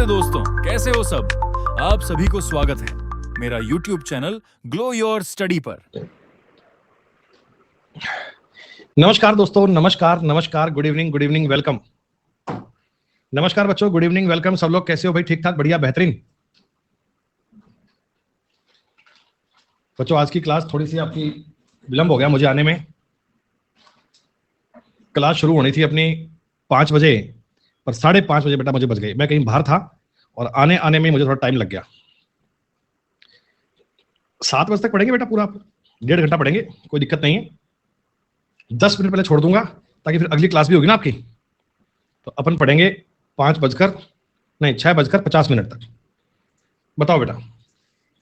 नमस्ते दोस्तों, कैसे हो सब। आप सभी को स्वागत है मेरा YouTube channel glow your study पर। नमस्कार दोस्तों, नमस्कार नमस्कार, गुड इवनिंग, वेलकम। नमस्कार बच्चों, गुड इवनिंग, वेलकम। सब लोग कैसे हो भाई? ठीक ठाक, बढ़िया, बेहतरीन। बच्चों आज की क्लास थोड़ी सी आपकी विलंब हो गया मुझे आने में। क्लास शुरू होनी थी अपनी 5 बजे, पर 5:30 बजे बेटा मुझे बज गई। मैं कहीं बाहर था और आने आने में मुझे थोड़ा टाइम लग गया। 7 बजे तक पढ़ेंगे बेटा, पूरा 1.5 घंटा पढ़ेंगे, कोई दिक्कत नहीं है। 10 मिनट पहले छोड़ दूंगा ताकि फिर अगली क्लास भी होगी ना आपकी। तो अपन पढ़ेंगे 6:50 तक। बताओ बेटा,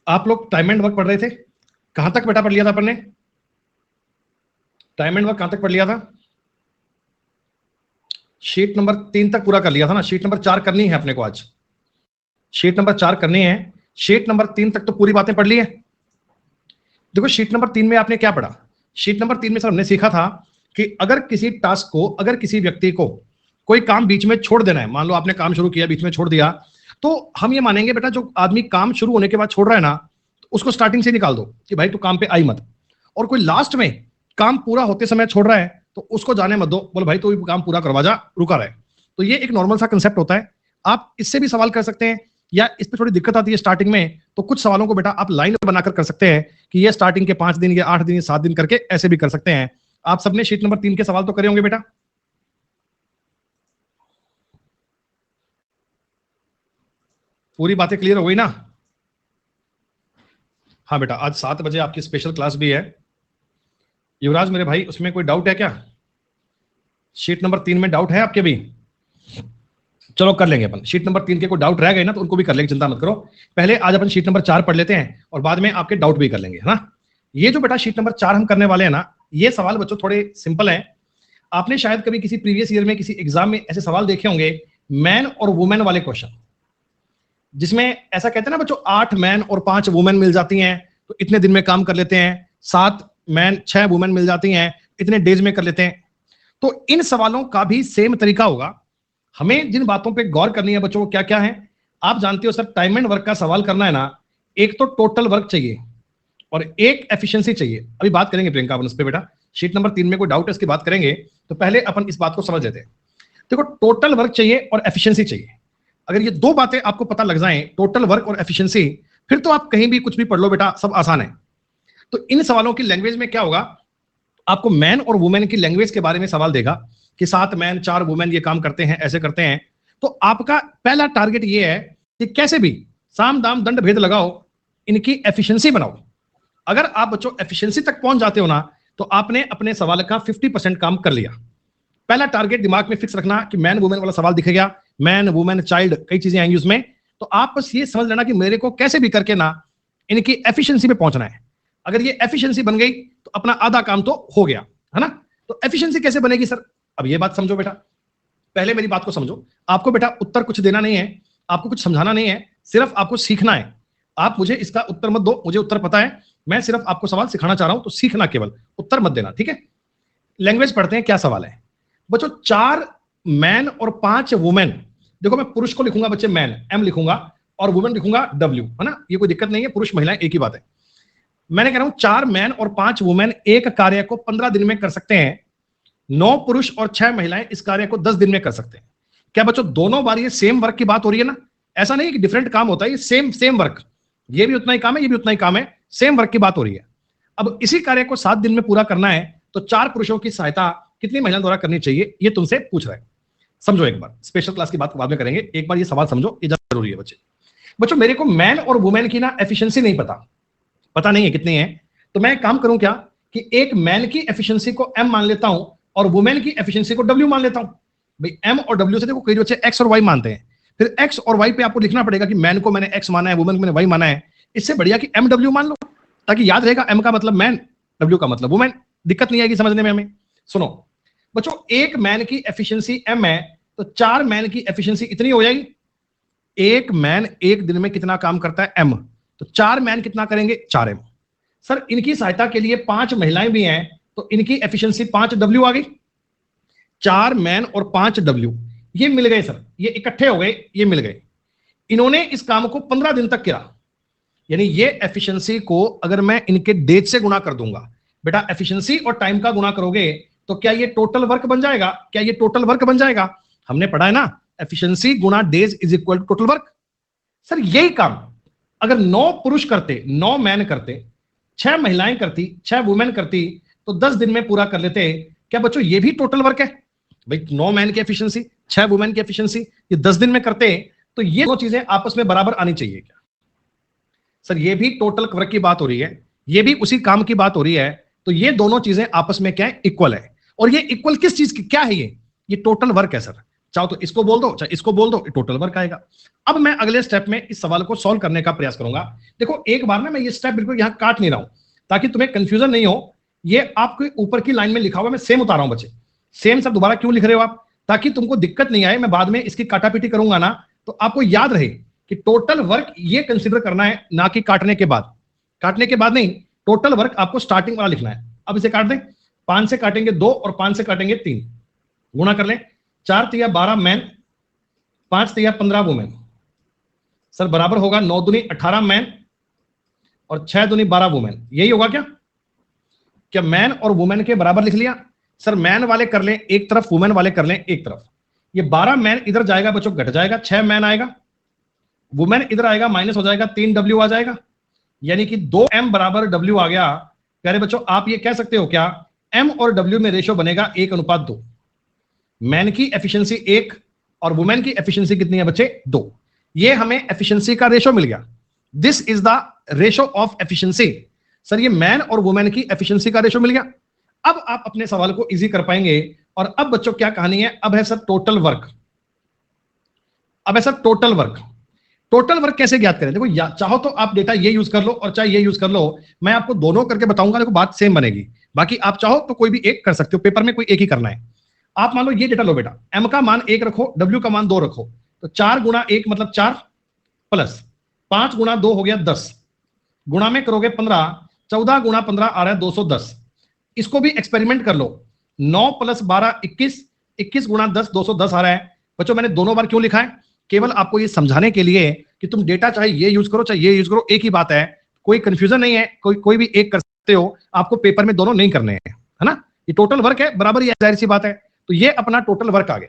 आप लोग टाइम एंड वर्क पढ़ रहे थे, कहां तक बेटा पढ़ लिया था अपन ने? टाइम एंड वर्क कहां तक पढ़ लिया था? शीट नंबर 3 तक पूरा कर लिया था ना। शीट नंबर 4 करनी है अपने को आज। शीट नंबर 4 करनी है। शीट नंबर 3 तक तो पूरी बातें पढ़ ली है। देखो शीट नंबर 3 में आपने क्या पढ़ा? शीट नंबर 3 में सर हमने सीखा था कि अगर किसी टास्क को, अगर किसी व्यक्ति को कोई काम बीच में छोड़ देना है, मान लो आपने काम शुरू किया, बीच में छोड़ दिया, तो हम ये मानेंगे बेटा जो आदमी काम शुरू होने के बाद छोड़ रहा है ना, तो उसको स्टार्टिंग से निकाल दो कि भाई तू काम पे आई मत। और कोई लास्ट में काम पूरा होते समय छोड़ रहा है तो उसको जाने मत दो, बोल भाई तू काम पूरा करवा जा, रुका रहे। तो ये एक नॉर्मल सा कंसेप्ट होता है। आप इससे भी सवाल कर सकते हैं, या इस पे थोड़ी दिक्कत आती है स्टार्टिंग में, तो कुछ सवालों को बेटा आप लाइन बनाकर कर सकते हैं कि ये स्टार्टिंग के 5 दिन या 8 दिन या 7 दिन करके ऐसे भी कर सकते हैं। आप सबने शीट नंबर 3 के सवाल तो करे होंगे बेटा? पूरी बातें क्लियर हो गई ना? हाँ बेटा, आज 7 बजे आपकी स्पेशल क्लास भी है। युवराज मेरे भाई, उसमें कोई डाउट है क्या? शीट नंबर 3 में डाउट है आपके भी? चलो कर लेंगे अपन। शीट नंबर 3 के कोई डाउट रह गए ना तो उनको भी कर लेंगे, चिंता मत करो। पहले आज अपन शीट नंबर 4 पढ़ लेते हैं और बाद में आपके डाउट भी कर लेंगे, है ना। ये जो बेटा शीट नंबर 4 हम करने वाले हैं ना, ये सवाल बच्चों थोड़े सिंपल हैं। आपने शायद कभी किसी प्रीवियस ईयर में किसी एग्जाम में ऐसे सवाल देखे होंगे, मैन और वुमेन वाले क्वेश्चन, जिसमें ऐसा कहते हैं ना बच्चों, 8 मैन और 5 वुमेन मिल जाती हैं तो इतने दिन में काम कर लेते हैं, 7 मैन 6 वुमेन मिल जाती हैं, इतने डेज में कर लेते हैं। तो इन सवालों का भी सेम तरीका होगा। हमें जिन बातों पे गौर करनी है बच्चों, वो क्या क्या है आप जानते हो? सर टाइम एंड वर्क का सवाल करना है ना, एक तो टोटल वर्क चाहिए और एक एफिशिएंसी चाहिए। अभी बात करेंगे प्रियंका अपन उस पे बेटा। शीट नंबर 3 में कोई डाउट है इसकी बात करेंगे, तो पहले अपन इस बात को समझ लेते हैं। देखो, टोटल वर्क चाहिए और एफिशिएंसी चाहिए। अगर ये दो बातें आपको पता लग जाएं, टोटल वर्क और एफिशिएंसी, फिर तो आप कहीं भी कुछ भी पढ़ लो बेटा, सब आसान है। तो इन सवालों की लैंग्वेज में क्या होगा, आपको मैन और वुमेन की लैंग्वेज के बारे में सवाल देगा कि 7 मैन 4 वुमेन ये काम करते हैं, ऐसे करते हैं। तो आपका पहला टारगेट ये है कि कैसे भी साम दाम दंड भेद लगाओ, इनकी एफिशिएंसी बनाओ। अगर आप बच्चों एफिशिएंसी तक पहुंच जाते हो ना, तो आपने अपने सवाल का 50% काम कर लिया। पहला टारगेट दिमाग में फिक्स रखना कि मैन वुमेन वाला सवाल दिखेगा, मैन वुमेन चाइल्ड कई चीजें आएंगी उसमें, तो आप बस ये समझ लेना कि मेरे को कैसे भी करके ना इनकी एफिशिएंसी पे पहुंचना है। अगर ये एफिशिएंसी बन गई तो अपना आधा काम तो हो गया, है ना। तो एफिशिएंसी कैसे बनेगी सर? अब ये बात समझो बेटा, पहले मेरी बात को समझो। आपको बेटा उत्तर कुछ देना नहीं है, आपको कुछ समझाना नहीं है, सिर्फ आपको सीखना है। आप मुझे इसका उत्तर मत दो, मुझे उत्तर पता है, मैं सिर्फ आपको सवाल सिखाना चाह रहा हूं, तो सीखना केवल, उत्तर मत देना, ठीक है। लैंग्वेज पढ़ते हैं, क्या सवाल है बच्चों? 4 मैन और 5 वुमेन। देखो मैं पुरुष को लिखूंगा बच्चे मैन, एम लिखूंगा, और वुमेन लिखूंगा डब्ल्यू, है ना, ये कोई दिक्कत नहीं है, पुरुष महिलाएं एक ही बात है। मैंने कह रहा हूं 4 मैन और 5 वुमेन एक कार्य को 15 दिन में कर सकते हैं, 9 पुरुष और 6 महिलाएं इस कार्य को 10 दिन में कर सकते हैं। क्या बच्चों दोनों बार ये सेम वर्क की बात हो रही है ना? ऐसा नहीं है कि डिफरेंट काम होता है, ये सेम वर्क, ये भी उतना ही काम है, ये भी उतना ही काम है, सेम वर्क की बात हो रही है। अब इसी कार्य को 7 दिन में पूरा करना है, तो 4 पुरुषों की सहायता कितनी महिलाओं द्वारा करनी चाहिए, ये तुमसे पूछ रहा है। समझो एक बार, स्पेशल क्लास की बात बाद में करेंगे, एक बार ये सवाल समझो, ये जरूरी है बच्चे। बच्चों मेरे को मैन और वुमेन की ना एफिशिएंसी नहीं पता नहीं है कितनी है, तो मैं काम करूं क्या कि एक मैन की एफिशिएंसी को एम मान लेता हूं और वुमेन की एफिशिएंसी को डब्ल्यू मान लेता हूं। भाई एम और डब्ल्यू से देखो कई बच्चे एक्स और वाई मानते हैं, फिर एक्स और वाई पे आपको लिखना पड़ेगा कि मैन को मैंने एक्स माना है, वुमेन को मैंने वाई माना है। इससे बढ़िया कि एम डब्ल्यू मान लो, ताकि याद रहेगा एम का मतलब मैन, डब्ल्यू का मतलब वुमेन, दिक्कत नहीं आएगी समझने में हमें। सुनो बच्चों, एक मैन की एफिशिएंसी एम है, तो 4 मैन की एफिशिएंसी इतनी हो जाएगी। एक मैन एक दिन में कितना काम करता है, एम, तो 4 मैन कितना करेंगे, 4 एम। सर इनकी सहायता के लिए 5 महिलाएं भी हैं, तो इनकी एफिशिएंसी 5 डब्ल्यू आ गई। 4 मैन और 5 डब्ल्यू ये मिल गए सर, ये इकट्ठे हो गए, ये मिल गए। इन्होंने इस काम को 15 दिन तक किया, यानी ये एफिशिएंसी को अगर मैं इनके डेज से गुणा कर दूंगा, बेटा एफिशिएंसी और टाइम का गुणा करोगे तो क्या ये टोटल वर्क बन जाएगा? क्या ये टोटल वर्क बन जाएगा? हमने पढ़ा है ना, एफिशिएंसी गुणा days is equal to total work. Sir यही काम अगर 9 पुरुष करते, 9 मैन करते, 6 महिलाएं करती, 6 वुमेन करती, तो 10 दिन में पूरा कर लेते। क्या बच्चों ये भी टोटल वर्क है? भाई 9 मैन की एफिशिएंसी, 6 वुमेन की एफिशिएंसी, ये 10 दिन में करते, तो ये दो चीजें आपस में बराबर आनी चाहिए क्या? सर ये भी टोटल वर्क की बात हो रही है, ये भी उसी काम की बात हो रही है, तो ये दोनों चीजें आपस में क्या है? इक्वल है। और ये इक्वल किस चीज की, क्या है ये टोटल वर्क है सर। चाहो तो इसको बोल दो, चाहे इसको बोल दो, टोटल वर्क आएगा। अब मैं अगले स्टेप में इस सवाल को सॉल्व करने का प्रयास करूंगा। देखो एक बार ना मैं ये स्टेप बिल्कुल यहां काट नहीं रहा हूं ताकि तुम्हें कंफ्यूजन नहीं हो। ये आपके ऊपर की लाइन में लिखा हुआ, मैं सेम उतार रहा हूं बच्चे। सेम सब दोबारा क्यों लिख रहे हो आप? ताकि तुमको दिक्कत नहीं आए, मैं बाद में इसकी काटापीटी करूंगा ना, तो आपको याद रहे कि टोटल वर्क ये कंसीडर करना है, ना कि काटने के बाद। काटने के बाद नहीं, टोटल वर्क आपको स्टार्टिंग वाला लिखना है। अब इसे काट दें, 5 से काटेंगे 2 और 5 से काटेंगे 3, गुणा कर लें। 4 तिया 12 मैन, 5 तिया 15 वुमेन। सर बराबर होगा 9 दूनी 18 मैन और 6 दूनी 12 वुमेन। यही होगा क्या? क्या मैन और वुमेन के बराबर लिख लिया? सर मैन वाले कर लें एक तरफ, वुमेन वाले कर लें एक तरफ। ये 12 मैन इधर जाएगा बच्चों, घट जाएगा, 6 मैन आएगा, वुमेन इधर आएगा, माइनस हो जाएगा, 3 डब्ल्यू आ जाएगा, यानी कि 2m बराबर w आ गया। प्यारे बच्चों आप ये कह सकते हो क्या, m और w में रेशो बनेगा 1:2। मैन की एफिशिएंसी 1 और वुमेन की एफिशिएंसी कितनी है बच्चे? 2। ये हमें एफिशिएंसी का रेशो मिल गया। This is the ratio of efficiency. Sir ये मैन और वुमेन की एफिशिएंसी का रेशो मिल गया। अब आप अपने सवाल को इजी कर पाएंगे। और अब बच्चों क्या कहानी है? अब है सर टोटल वर्क। अब है sir total work. Total work कैसे ज्ञात करें? देखो चाहो तो आप डेटा ये यूज कर लो और चाहे ये यूज कर लो, मैं आपको दोनों करके बताऊंगा, देखो बात सेम बनेगी। बाकी आप चाहो तो कोई भी एक कर सकते हो, पेपर में कोई एक ही करना है। आप मान लो ये डेटा लो बेटा, m का मान 1 रखो, w का मान 2 रखो, तो 4 गुणा 1 मतलब 4, प्लस 5 गुणा 2 हो गया 10, गुणा में करोगे 15, 14 गुणा 15 आ रहा है 210। इसको भी एक्सपेरिमेंट कर लो, 9 + 12 21, 21 गुणा 10 210 आ रहा है। बच्चों मैंने दोनों बार क्यों लिखा है? केवल आपको ये समझाने के लिए कि तुम डेटा चाहे ये यूज करो चाहे ये यूज करो, एक ही बात है, कोई कंफ्यूजन नहीं है, कोई भी एक कर सकते हो। आपको पेपर में दोनों नहीं करने हैं, है ना। ये टोटल वर्क है, बराबर, ये जाहिर सी बात है। तो ये अपना टोटल वर्क आ गया।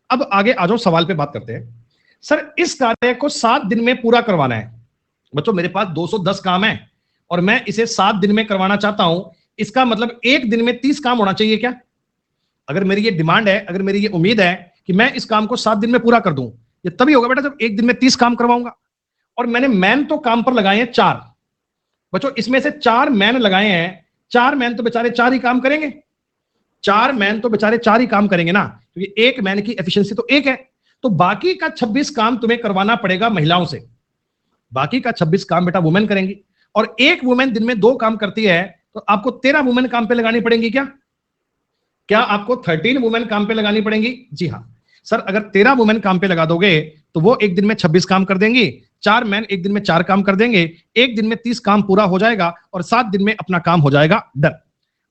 अब आगे आ जाओ, सवाल पे बात करते हैं। सर इस कार्य को 7 दिन में पूरा करवाना है। बच्चों मेरे पास 210 काम है और मैं इसे 7 दिन में करवाना चाहता हूं। इसका मतलब एक दिन में 30 काम होना चाहिए क्या? अगर मेरी ये डिमांड है, अगर मेरी ये उम्मीद है कि मैं इस काम को 7 दिन में पूरा कर दूं, ये तभी होगा बेटा जब एक दिन में 30 काम करवाऊंगा। और मैंने मैन तो काम पर लगाए हैं 4। बच्चों इसमें से 4 मैन लगाए हैं, 4 मैन तो बेचारे 4 ही काम करेंगे। 4 मैन तो बेचारे 4 ही काम करेंगे ना, क्योंकि एक मैन की एफिशिएंसी तो 1 है। तो बाकी का 26 काम तुम्हें करवाना पड़ेगा महिलाओं से। बाकी का 26 काम बेटा वुमेन करेंगी। और एक वुमेन दिन में 2 काम करती है, तो आपको 13 वुमेन काम पे लगानी पड़ेंगी क्या? क्या आपको 13 वुमेन काम पे लगानी पड़ेंगी? जी हाँ सर, अगर 13 वुमेन काम पे लगा दोगे तो वो एक दिन में 26 काम कर देंगी, 4 मैन एक दिन में 4 काम कर देंगे, एक दिन में 30 काम पूरा हो जाएगा और 7 दिन में अपना काम हो जाएगा डन।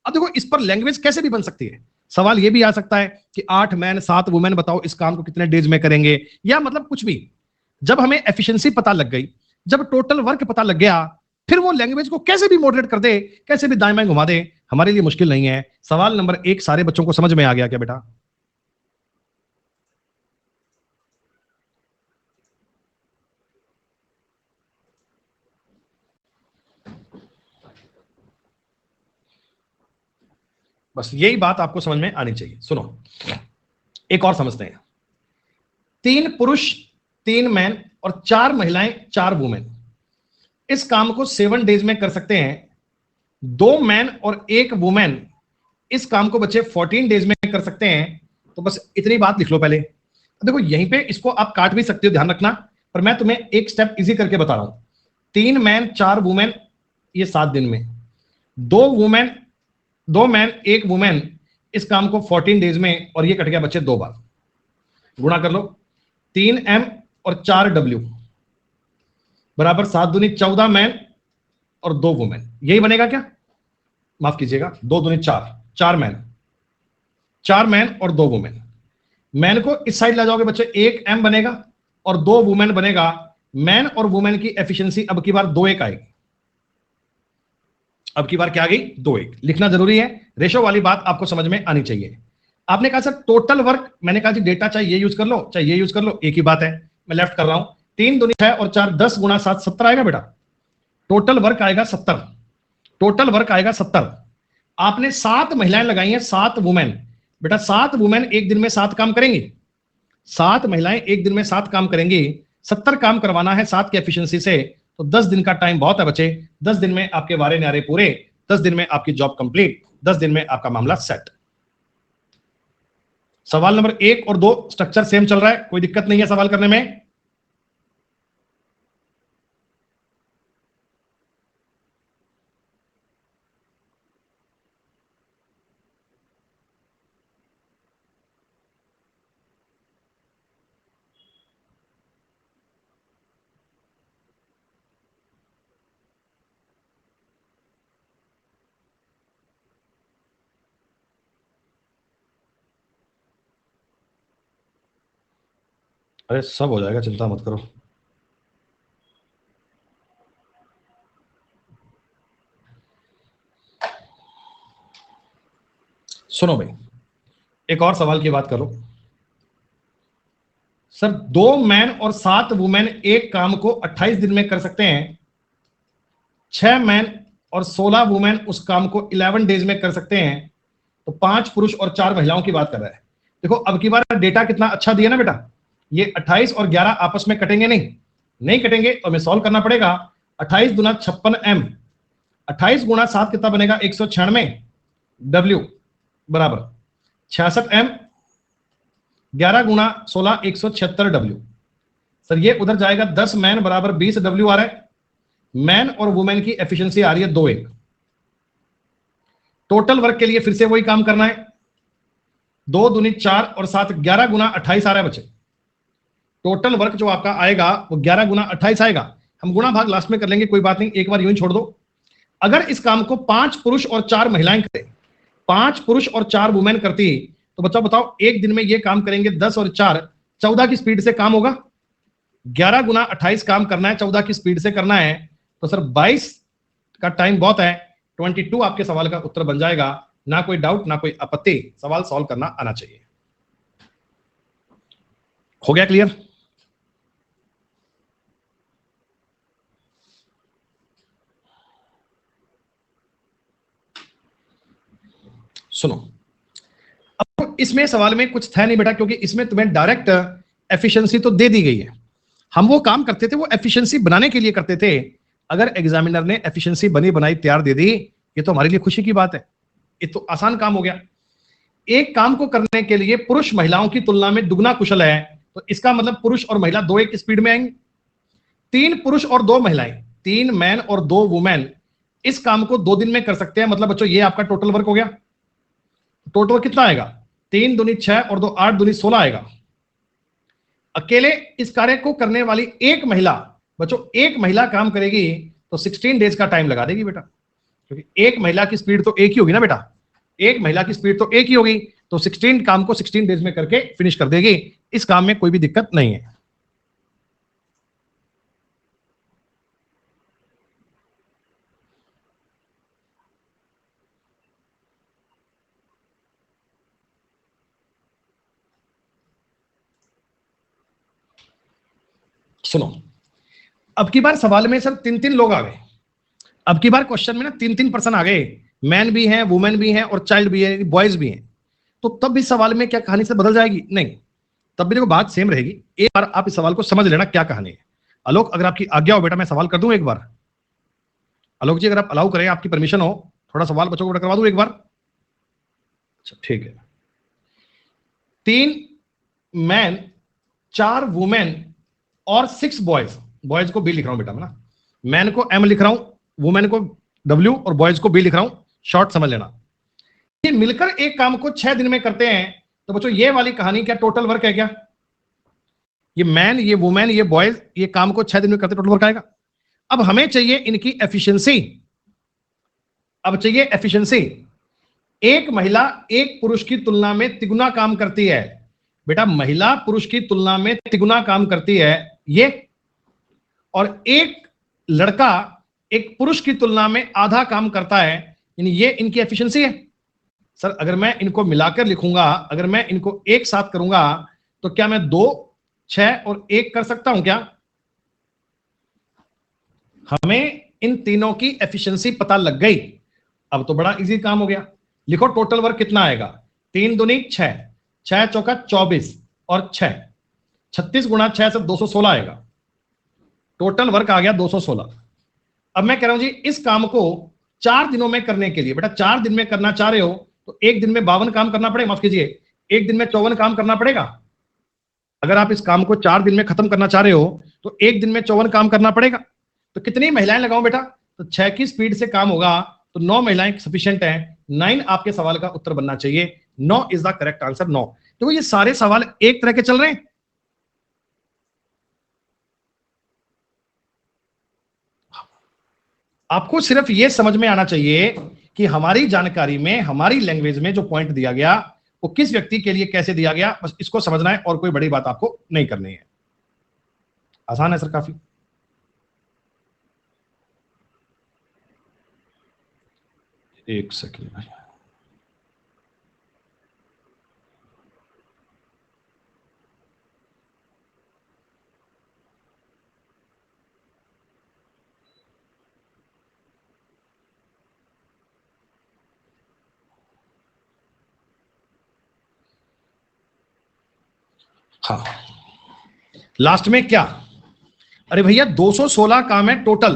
अब देखो इस पर लैंग्वेज कैसे भी बन सकती है। सवाल ये भी आ सकता है कि 8 मैन 7 वुमेन बताओ इस काम को कितने डेज में करेंगे, या मतलब कुछ भी। जब हमें एफिशिएंसी पता लग गई, जब टोटल वर्क पता लग गया, फिर वो लैंग्वेज को कैसे भी मॉडरेट कर दे, कैसे भी दाएं बाएं घुमा दे, हमारे लिए मुश्किल नहीं है। सवाल नंबर 1 सारे बच्चों को समझ में आ गया क्या बेटा? बस यही बात आपको समझ में आनी चाहिए। सुनो एक और समझते हैं। 3 पुरुष 3 मैन और 4 महिलाएं 4 वुमेन इस काम को 7 डेज में कर सकते हैं। 2 मैन और 1 वुमेन इस काम को बच्चे 14 डेज में कर सकते हैं। तो बस इतनी बात लिख लो पहले। देखो यहीं पे इसको आप काट भी सकते हो, ध्यान रखना, पर मैं तुम्हें एक स्टेप इजी करके बता रहा हूं। 3 मैन 4 वुमेन ये 7 दिन में, 2 मैन 1 वुमेन इस काम को 14 डेज में, और ये कट गया बच्चे 2 बार। गुणा कर लो, 3m और 4w बराबर 7 दूनी 14 मैन और 2 वुमेन। यही बनेगा क्या? माफ कीजिएगा, 2 दूनी 4, 4 मैन और 2 वुमेन। मैन को इस साइड ला जाओगे बच्चे, 1m बनेगा और 2 वुमेन बनेगा। मैन और वुमेन की एफिशिएंसी अब की बार 2:1 आएगी। अब की बार क्या आ गई? 2:1। लिखना जरूरी है, रेशो वाली बात आपको समझ में आनी चाहिए। आपने कहा सर टोटल वर्क, मैंने कहा जी डेटा चाहे ये यूज कर लो चाहे ये यूज कर लो, एक ही बात है। मैं लेफ्ट कर रहा हूं, 3 दूनी 6 और 4 10 गुणा 7 70 आएगा बेटा। टोटल वर्क आएगा 70। टोटल वर्क आएगा 70। आपने 7 महिलाएं लगाई हैं, 7 वुमेन। बेटा 7 वुमेन एक दिन में 7 काम करेंगी। 7 महिलाएं एक दिन में 7 काम करेंगी। 70 काम करवाना है 7 की एफिशिएंसी से, तो 10 दिन का टाइम बहुत है बच्चे। 10 दिन में आपके वारे न्यारे पूरे, 10 दिन में आपकी जॉब कंप्लीट, 10 दिन में आपका मामला सेट। सवाल नंबर 1 और 2 स्ट्रक्चर सेम चल रहा है, कोई दिक्कत नहीं है सवाल करने में। अरे सब हो जाएगा, चिंता मत करो। सुनो भाई, एक और सवाल की बात करो। सर 2 मैन और 7 वुमेन एक काम को 28 दिन में कर सकते हैं। 6 मैन और 16 वुमेन उस काम को 11 डेज में कर सकते हैं। तो 5 पुरुष और 4 महिलाओं की बात कर रहा है। देखो अब की बार डेटा कितना अच्छा दिया ना बेटा। ये 28 और 11 आपस में कटेंगे नहीं कटेंगे, तो हमें सॉल्व करना पड़ेगा। 28 गुना 56 m, 28 गुना 7 कितना बनेगा? 196 w बराबर 66 m, 11 गुना 16 176 w। सर ये उधर जाएगा, 10 मैन बराबर 20 w आ रहा है। मैन और वुमेन की एफिशिएंसी आ रही है 2:1। टोटल वर्क के लिए फिर से वही काम करना है। 2 दूनी 4 और 7 11 गुना 28 आ रहा है बच्चे। टोटल वर्क जो आपका आएगा वो 11 गुना 28 आएगा। हम गुणा भाग लास्ट में कर लेंगे, कोई बात नहीं, एक बार यूं ही छोड़ दो। अगर इस काम को 5 पुरुष और 4 महिलाएं करें, 5 पुरुष और 4 वुमेन करती, तो बच्चा बताओ एक दिन में ये काम करेंगे 10 और 4 14 की स्पीड से काम होगा। 11 गुना 28 काम करना है, 14 की स्पीड से करना है, तो सर 22 का टाइम बहुत है। 22 आपके सवाल का उत्तर बन जाएगा। ना कोई डाउट ना कोई आपत्ति, सवाल सॉल्व करना आना चाहिए। हो गया क्लियर? सुनो, अब इसमें सवाल में कुछ था नहीं बेटा, क्योंकि इसमें तुम्हें डायरेक्ट एफिशिएंसी तो दे दी गई है। हम वो काम करते थे वो एफिशिएंसी बनाने के लिए करते थे। अगर एग्जामिनर ने एफिशिएंसी बनी बनाई तैयार दे दी, ये तो हमारे लिए खुशी की बात है, ये तो आसान काम हो गया। एक काम को करने के लिए पुरुष महिलाओं की तुलना में दुगना कुशल है, तो इसका मतलब पुरुष और महिला 2:1 की स्पीड में आएंगे। 3 पुरुष और 2 महिलाएं, 3 मैन और 2 वुमेन इस काम को 2 दिन में कर सकते हैं। मतलब बच्चों ये आपका टोटल वर्क हो गया। टोटल वर्क कितना आएगा? 3 दूनी 6 और 2 8 दूनी 16 आएगा। अकेले इस कार्य को करने वाली एक महिला, बच्चों एक महिला काम करेगी तो 16 डेज का टाइम लगा देगी बेटा, क्योंकि एक महिला की स्पीड तो एक ही होगी ना बेटा। एक महिला की स्पीड तो एक ही होगी, तो 16 काम को 16 डेज में करके फिनिश कर देगी। इस काम में कोई भी दिक्कत नहीं है। सुनो, अब की बार सवाल में सर 3-3 लोग आ गए। अब की बार क्वेश्चन में ना 3-3 पर्सन आ गए। मैन भी हैं, वुमेन भी हैं और चाइल्ड भी है, बॉयज भी हैं। तो तब भी सवाल में क्या कहानी से बदल जाएगी? नहीं, तब भी देखो बात सेम रहेगी। एक बार आप इस सवाल को समझ लेना क्या कहानी है। आलोक अगर आपकी आज्ञा हो बेटा मैं सवाल कर दूं एक बार। आलोक जी अगर आप अलाउ करें, आपकी परमिशन हो, थोड़ा सवाल बच्चों को करवा दूं एक बार। अच्छा ठीक है। 3 मैन 4 वुमेन और 6 बॉयज। बॉयज को बी लिख रहा हूं बेटा मैं ना, मैन को एम लिख रहा हूं, वुमेन को डब्ल्यू और बॉयज को बी लिख रहा हूं। शॉर्ट समझ लेना। ये मिलकर एक काम को 6 दिन में करते हैं, तो बच्चों ये वाली कहानी क्या टोटल वर्क है क्या? ये मैन, ये वुमेन, ये बॉयज, ये काम को 6 दिन में करते टोटल वर्क आएगा। अब हमें चाहिए इनकी एफिशिएंसी। अब चाहिए एफिशिएंसी। एक महिला एक पुरुष की तुलना में तिगुना काम करती है। बेटा महिला पुरुष की तुलना में तिगुना काम करती है। ये और एक लड़का एक पुरुष की तुलना में आधा काम करता है, यानी ये इनकी एफिशिएंसी है। सर अगर मैं इनको मिलाकर लिखूंगा, अगर मैं इनको एक साथ करूंगा तो क्या मैं 2, 6 और 1 कर सकता हूं क्या? हमें इन तीनों की एफिशिएंसी पता लग गई। अब तो बड़ा इजी काम हो गया। लिखो टोटल वर्क कितना आएगा, 3 दूनी 6, 6 चौका 24 और 6, 36 गुणा 6 से 216 आएगा। टोटल वर्क आ गया 216। अब मैं कह रहा हूं जी इस काम को 4 दिनों में करने के लिए, बेटा 4 दिन में करना चाह रहे हो तो एक दिन में 52 काम करना पड़ेगा, माफ कीजिए एक दिन में 54 काम करना पड़ेगा। अगर आप इस काम को 4 दिन में खत्म करना चाह रहे हो तो एक दिन में 54 काम करना पड़ेगा। तो कितनी महिलाएं लगाऊं बेटा? तो 6 की स्पीड से काम होगा तो 9 महिलाएं सफिशिएंट है। 9 आपके सवाल का उत्तर बनना चाहिए। 9 इज द करेक्ट आंसर। 9। तो ये सारे सवाल एक तरह के चल रहे हैं। आपको सिर्फ ये समझ में आना चाहिए कि हमारी जानकारी में, हमारी लैंग्वेज में जो पॉइंट दिया गया वो किस व्यक्ति के लिए कैसे दिया गया, बस इसको समझना है और कोई बड़ी बात आपको नहीं करनी है। आसान है सर काफी। एक सेकेंड भाई। हाँ लास्ट में क्या? अरे भैया 216 काम है टोटल।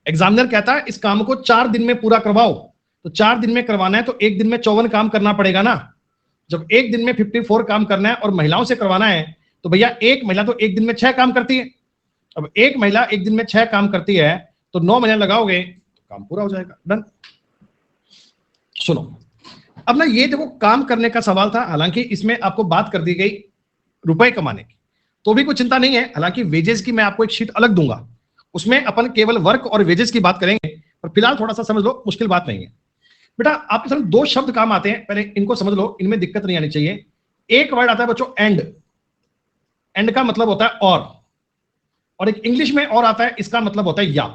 एग्जामिनर कहता है इस काम को 4 दिन में पूरा करवाओ, तो 4 दिन में करवाना है तो एक दिन में 54 काम करना पड़ेगा ना। जब एक दिन में 54 काम करना है और महिलाओं से करवाना है तो भैया एक महिला तो एक दिन में 6 काम करती है। अब एक महिला एक दिन में 6 काम करती है तो 9 महीने लगाओगे तो काम पूरा हो जाएगा। डन। सुनो अब ना, ये देखो काम करने का सवाल था, हालांकि इसमें आपको बात कर दी गई रुपए कमाने की, तो भी कोई चिंता नहीं है। हालांकि वेजेस की मैं आपको एक शीट अलग दूंगा, उसमें अपन केवल वर्क और वेजेस की बात करेंगे, पर फिलहाल थोड़ा सा समझ लो, मुश्किल बात नहीं है। बेटा आपके सामने 2 शब्द काम आते हैं, पहले इनको समझ लो, इनमें दिक्कत नहीं आनी चाहिए। एक वर्ड आता है बच्चों एंड। एंड का मतलब होता है और एक इंग्लिश में और आता है, इसका मतलब होता है या।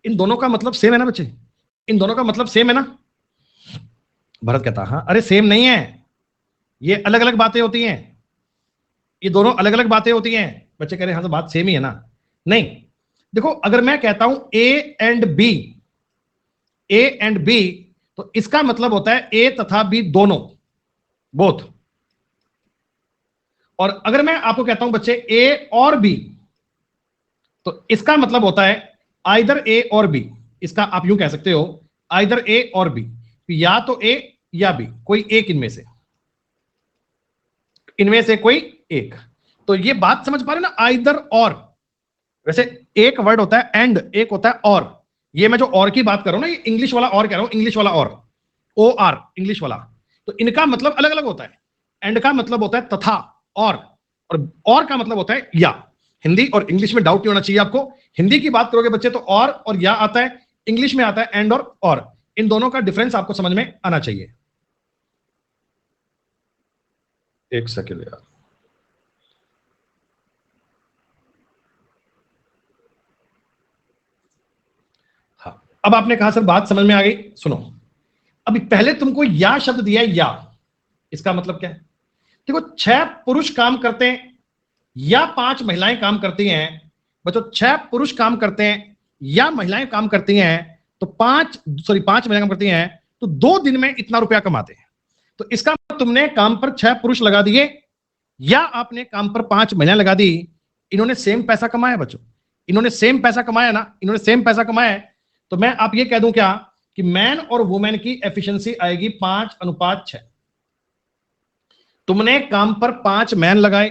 इन दोनों का मतलब सेम है ना बच्चे? इन दोनों का मतलब सेम है ना? भरत कहता हाँ, अरे सेम नहीं है, ये अलग अलग बातें होती हैं, ये दोनों अलग अलग बातें होती हैं। बच्चे कह रहे हैं हाँ तो बात सेम ही है ना। नहीं, देखो अगर मैं कहता हूं ए एंड बी, तो इसका मतलब होता है ए तथा बी दोनों, बोथ। और अगर मैं आपको कहता हूं बच्चे ए और बी, तो इसका मतलब होता है आइदर ए और बी। इसका आप यूं कह सकते हो आइदर ए और बी, या तो ए या बी, कोई एक इनमें से कोई एक। तो ये बात समझ पा रहे ना, आइदर और। वैसे एक वर्ड होता है एंड, एक होता है और। ये मैं जो और की बात कर रहा हूं ना, ये इंग्लिश वाला और कह रहा हूं, इंग्लिश वाला और, ओ आर इंग्लिश वाला। तो इनका मतलब अलग अलग होता है। एंड का मतलब होता है तथा और का मतलब होता है या। हिंदी और इंग्लिश में डाउट नहीं होना चाहिए आपको। हिंदी की बात करोगे बच्चे तो और या आता है, इंग्लिश में आता है एंड और। इन दोनों का डिफरेंस आपको समझ में आना चाहिए। एक सेकेंड यार। हाँ अब आपने कहा सर बात समझ में आ गई। सुनो, अभी पहले तुमको या शब्द दिया है, या, इसका मतलब क्या है? देखो 6 पुरुष काम करते हैं या 5 महिलाएं काम करती हैं। बच्चों 6 पुरुष काम करते हैं या महिलाएं काम करती हैं, तो 5 महिलाएं काम करती हैं तो 2 दिन में इतना रुपया कमाते हैं। तो इसका मतलब तुमने काम पर 6 पुरुष लगा दिए या आपने काम पर 5 महिलाएं लगा दी, इन्होंने सेम पैसा कमाया बच्चों, इन्होंने सेम पैसा कमाया ना, इन्होंने सेम पैसा कमाया है। तो मैं आप ये कह दूं क्या कि मैन और वुमेन की एफिशिएंसी आएगी 5:6। तुमने काम पर 5 मैन लगाए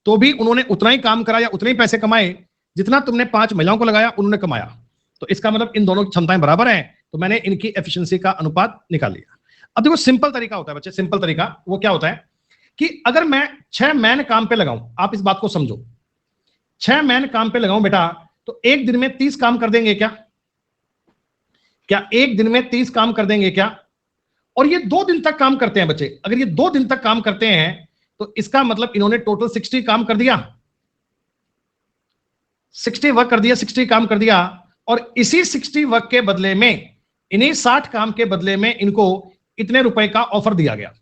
तो भी उन्होंने उतना ही काम करा या उतने ही पैसे कमाए जितना तुमने 5 महिलाओं को लगाया उन्होंने कमाया। तो इसका मतलब इन दोनों की क्षमताएं बराबर हैं, तो मैंने इनकी एफिशिएंसी का अनुपात निकाल लिया। अब देखो सिंपल तरीका होता है बच्चे, सिंपल तरीका वो क्या होता है कि अगर मैं 6 मैन काम पे लगाऊं, आप इस बात को समझो, 6 मैन काम पे लगाऊं बेटा, तो एक दिन में 30 काम कर देंगे क्या? क्या एक दिन में 30 काम कर देंगे क्या? और ये 2 दिन तक काम करते हैं बच्चे। अगर ये 2 दिन तक काम करते हैं तो इसका मतलब इन्होंने टोटल 60 काम कर दिया। 60 वर्क कर दिया, 60 काम कर दिया, और इसी 60 वर्क के बदले में, इन्हीं 60 काम के बदले में इनको इतने रुपए का ऑफर दिया गया।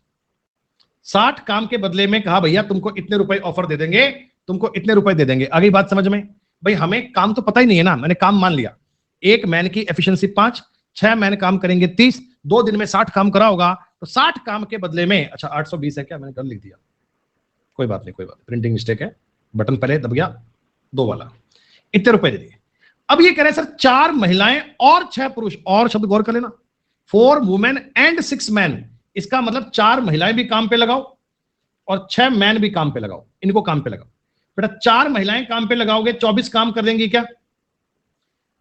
60 काम के बदले में कहा भैया तुमको इतने रुपए ऑफर दे देंगे, तुमको इतने रुपए दे देंगे। आगे बात समझ में? भाई हमें काम तो पता ही नहीं है ना, मैंने काम मान लिया। एक मैन की एफिशिएंसी 5, 6 मैन काम करेंगे 30, 2 दिन में 60 काम करा होगा, तो 60 काम के बदले में, अच्छा 820 है क्या, मैंने कल लिख दिया, कोई बात नहीं, कोई बात, प्रिंटिंग मिस्टेक है, बटन पहले दब गया, 2 वाला, इतने रुपए दे दिए। अब ये कह रहे हैं सर 4 महिलाएं और 6 पुरुष, और शब्द गौर कर लेना, 4 वुमेन एंड 6 मैन, इसका मतलब 4 महिलाएं भी काम पे लगाओ और 6 मैन भी काम पे लगाओ, इनको काम पे लगाओ। बेटा 4 महिलाएं काम पे लगाओगे 24 काम कर देंगी क्या?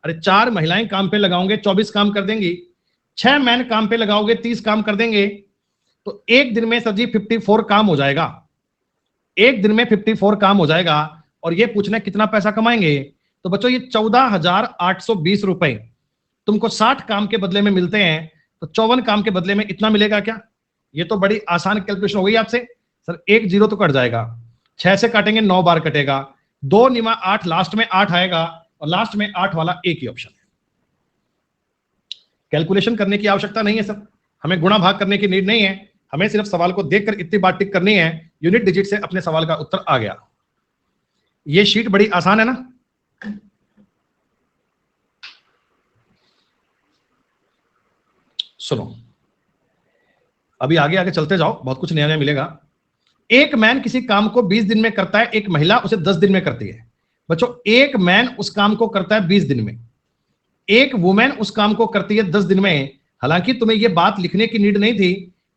अरे 4 महिलाएं काम पे लगाओगे 24 काम कर देंगी, 6 मैन काम पे लगाओगे 30 काम कर देंगे, तो एक दिन में सर जी 54 काम हो जाएगा, एक दिन में 54 काम हो जाएगा। और ये पूछना कितना पैसा कमाएंगे, तो बच्चों ये 14,820 रुपए तुमको 60 काम के बदले में मिलते हैं, तो 54 काम के बदले में इतना मिलेगा क्या? ये तो बड़ी आसान कैलकुलेशन हो गई आपसे। सर एक जीरो तो कट जाएगा, 6 से काटेंगे 9 बार कटेगा, 2 निमा 8, लास्ट में 8 आएगा, और लास्ट में 8 वाला एक ही ऑप्शन है। कैलकुलेशन करने की आवश्यकता नहीं है सर, हमें गुणा भाग करने की नीड नहीं है, हमें सिर्फ सवाल को देखकर इतनी बार टिक करनी है, यूनिट डिजिट से अपने सवाल का उत्तर आ गया। ये शीट बड़ी आसान है ना। सुनो अभी आगे आगे चलते जाओ, बहुत कुछ नया नया मिलेगा। एक मैन किसी काम को 20 दिन में करता है, एक महिला उसे 10 दिन में करती है। बच्चों एक मैन उस काम को करता है 20 दिन में, एक वुमेन उस काम को करती है 10 दिन में। हालांकि तुम्हें यह बात लिखने की नीड नहीं थी,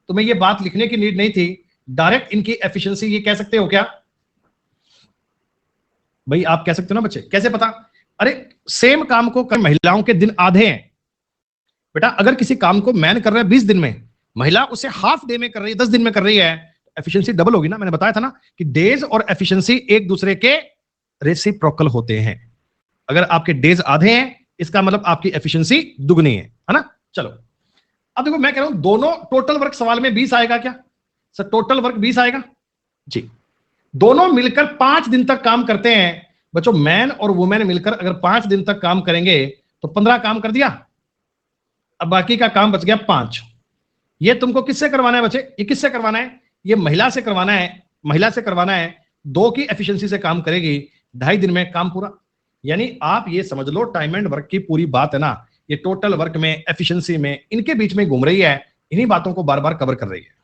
तुम्हें यह बात लिखने की नीड नहीं थी, डायरेक्ट इनकी एफिशिएंसी ये कह सकते हो क्या भाई? आप कह सकते हो ना बच्चे, कैसे पता? अरे सेम काम को कर महिलाओं के दिन आधे हैं बेटा। अगर किसी काम को मैन कर रहा है 20 दिन में, महिला उसे हाफ डे में कर रही है, 10 दिन में कर रही है, एफिशिएंसी डबल होगी ना। मैंने बताया था ना कि डेज और एफिशिएंसी एक दूसरे के रेसिप्रोकल होते हैं। अगर आपके डेज आधे हैं, इसका मतलब आपकी एफिशिएंसी दुगनी है ना। चलो अब देखो, मैं कह रहा हूं दोनों टोटल वर्क सवाल में 20 आएगा क्या? सर टोटल वर्क 20 आएगा जी। दोनों मिलकर 5 दिन तक काम करते हैं बच्चों, मैन और वुमेन मिलकर अगर 5 दिन तक काम करेंगे तो 15 काम कर दिया, अब बाकी का काम बच गया 5। ये तुमको किससे करवाना है बच्चे? ये किससे करवाना है? ये महिला से करवाना है, महिला से करवाना है। 2 की एफिशिएंसी से काम करेगी, 2.5 दिन में काम पूरा। यानी आप ये समझ लो टाइम एंड वर्क की पूरी बात है ना, ये टोटल वर्क में, एफिशिएंसी में, इनके बीच में घूम रही है, इन्हीं बातों को बार बार कवर कर रही है।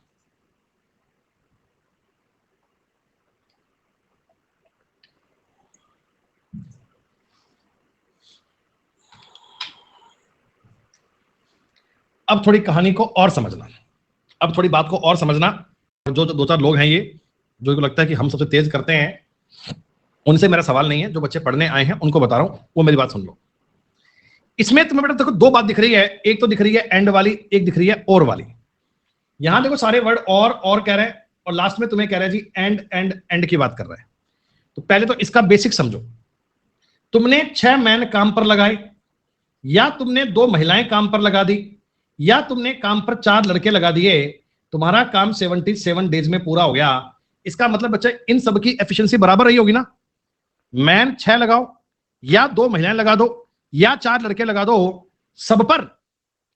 अब थोड़ी कहानी को और समझना, अब थोड़ी बात को और समझना। जो 2-4 लोग हैं ये जो लगता है कि हम सबसे तेज करते हैं, उनसे मेरा सवाल नहीं है, जो बच्चे पढ़ने आए हैं उनको बता रहा हूं, वो मेरी बात सुन लो। इसमें तुम्हें बेटा देखो 2 बात दिख रही है, एक तो दिख रही है एंड वाली, एक दिख रही है और वाली। यहां देखो सारे वर्ड और कह रहे हैं, और लास्ट में तुम्हें कह रहा है जी एंड एंड एंड की बात कर रहा है। तो पहले तो इसका बेसिक समझो। तुमने 6 मैन काम पर लगाए, या तुमने 2 महिलाएं काम पर लगा दी, या तुमने काम पर 4 लड़के लगा दिए, तुम्हारा काम 77 डेज में पूरा हो गया। इसका मतलब बच्चे इन सब की एफिशिएंसी बराबर रही होगी ना। मैन 6 लगाओ, या 2 महिलाएं लगा दो, या 4 लड़के लगा दो, सब पर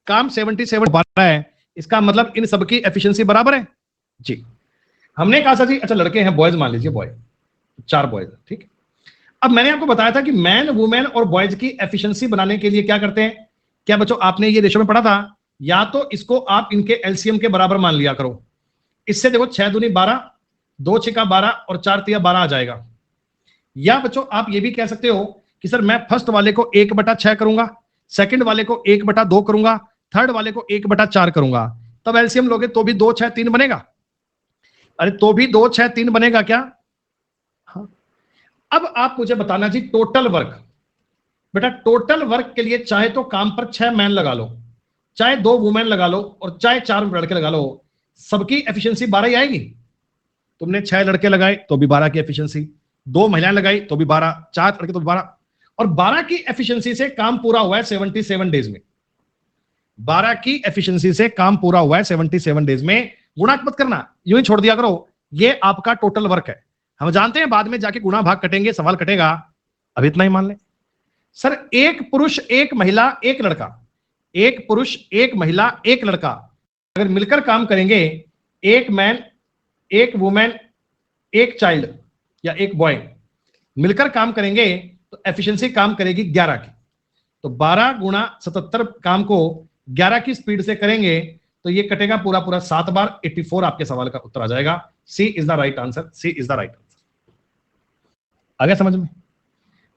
काम 77 हो रहा है। इसका मतलब इन सब की एफिशिएंसी बराबर है जी। हमने कहा जी अच्छा लड़के हैं, बॉयज मान लीजिए, बॉय 4 बॉयज, ठीक। अब मैंने आपको बताया था कि मैन, वुमेन और बॉयज की एफिशिएंसी बनाने के लिए क्या करते हैं? क्या बच्चों आपने ये रेशो में पढ़ा था? या तो इसको आप इनके एलसीएम के बराबर मान लिया करो। इससे देखो 6 दूनी 12, 2 छिका 12 और 4 तिया 12 आ जाएगा। या बच्चों आप ये भी कह सकते हो कि सर मैं फर्स्ट वाले को 1/6 करूंगा, सेकंड वाले को 1/2 करूंगा, थर्ड वाले को 1/4 करूंगा, तब एलसीएम लोगे तो भी 2 6 3 बनेगा। अरे तो भी 2 6 3 बनेगा क्या? हाँ। अब आप मुझे बताना जी टोटल वर्क। बेटा टोटल वर्क के लिए चाहे तो काम पर 6 मैन लगा लो, चाहे 2 वुमेन लगा लो, और चाहे 4 लड़के लगा लो, सबकी एफिशिएंसी 12 ही आएगी। तुमने 6 लड़के लगाए तो भी 12 की एफिशिएंसी, 2 महिलाएं लगाई तो भी 12, 4 लड़के तो 12, और 12 की एफिशिएंसी से काम पूरा हुआ है 77 डेज में। 12 की एफिशिएंसी से काम पूरा हुआ है 77 डेज में। गुणा मत करना, यूं ही छोड़ दिया करो, ये आपका टोटल वर्क है। हम जानते हैं बाद में जाके गुणा भाग कटेंगे, सवाल कटेगा, अब इतना ही मान ले सर, एक पुरुष एक महिला एक लड़का, एक पुरुष एक महिला एक लड़का अगर मिलकर काम करेंगे, एक मैन एक वुमेन एक चाइल्ड या एक बॉय मिलकर काम करेंगे तो एफिशिएंसी काम करेगी 11 की। तो 12 गुणा 77 काम को 11 की स्पीड से करेंगे तो ये कटेगा पूरा पूरा 7 बार, 84 आपके सवाल का उत्तर आ जाएगा। C is the right answer, C is the right answer. आ गया समझ में?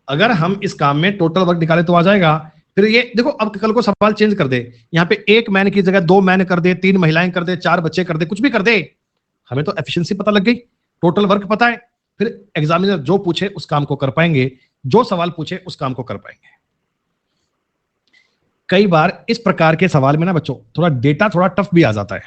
अगर हम इस काम में टोटल वर्क निकाले तो आ जाएगा। फिर ये देखो, अब कल को सवाल चेंज कर दे, यहां पे एक मैन की जगह 2 मैन कर दे, 3 महिलाएं कर दे, 4 बच्चे कर दे, कुछ भी कर दे, हमें तो एफिशिएंसी पता लग गई, टोटल वर्क पता है। फिर एग्जामिनर जो पूछे उस काम को कर पाएंगे, जो सवाल पूछे उस काम को कर पाएंगे। कई बार इस प्रकार के सवाल में ना बच्चों थोड़ा डेटा थोड़ा टफ भी आ जाता है,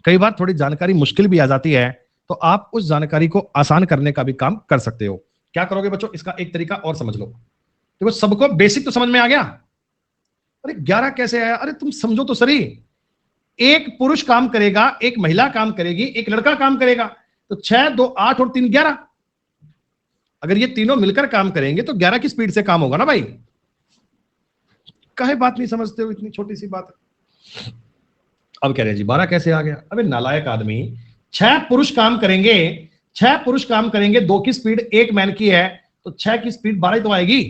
कई बार थोड़ी जानकारी मुश्किल भी आ जाती है, तो आप उस जानकारी को आसान करने का भी काम कर सकते हो। क्या करोगे बच्चों, इसका एक तरीका और समझ लो। देखो सबको बेसिक तो समझ में आ गया, अरे 11 कैसे आया, अरे तुम समझो तो सही, एक पुरुष काम करेगा, एक महिला काम करेगी, एक लड़का काम करेगा, तो 6 2 8 और 3 11। अगर ये तीनों मिलकर काम करेंगे तो 11 की स्पीड से काम होगा ना भाई। काहे बात नहीं समझते हो, इतनी छोटी सी बात है। अब कह रहे हैं जी 12 कैसे आ गया, अबे नालायक आदमी, 6 पुरुष काम करेंगे, 6 पुरुष काम करेंगे, 2 की स्पीड एक मैन की है, तो 6 की स्पीड 12 ही तो आएगी।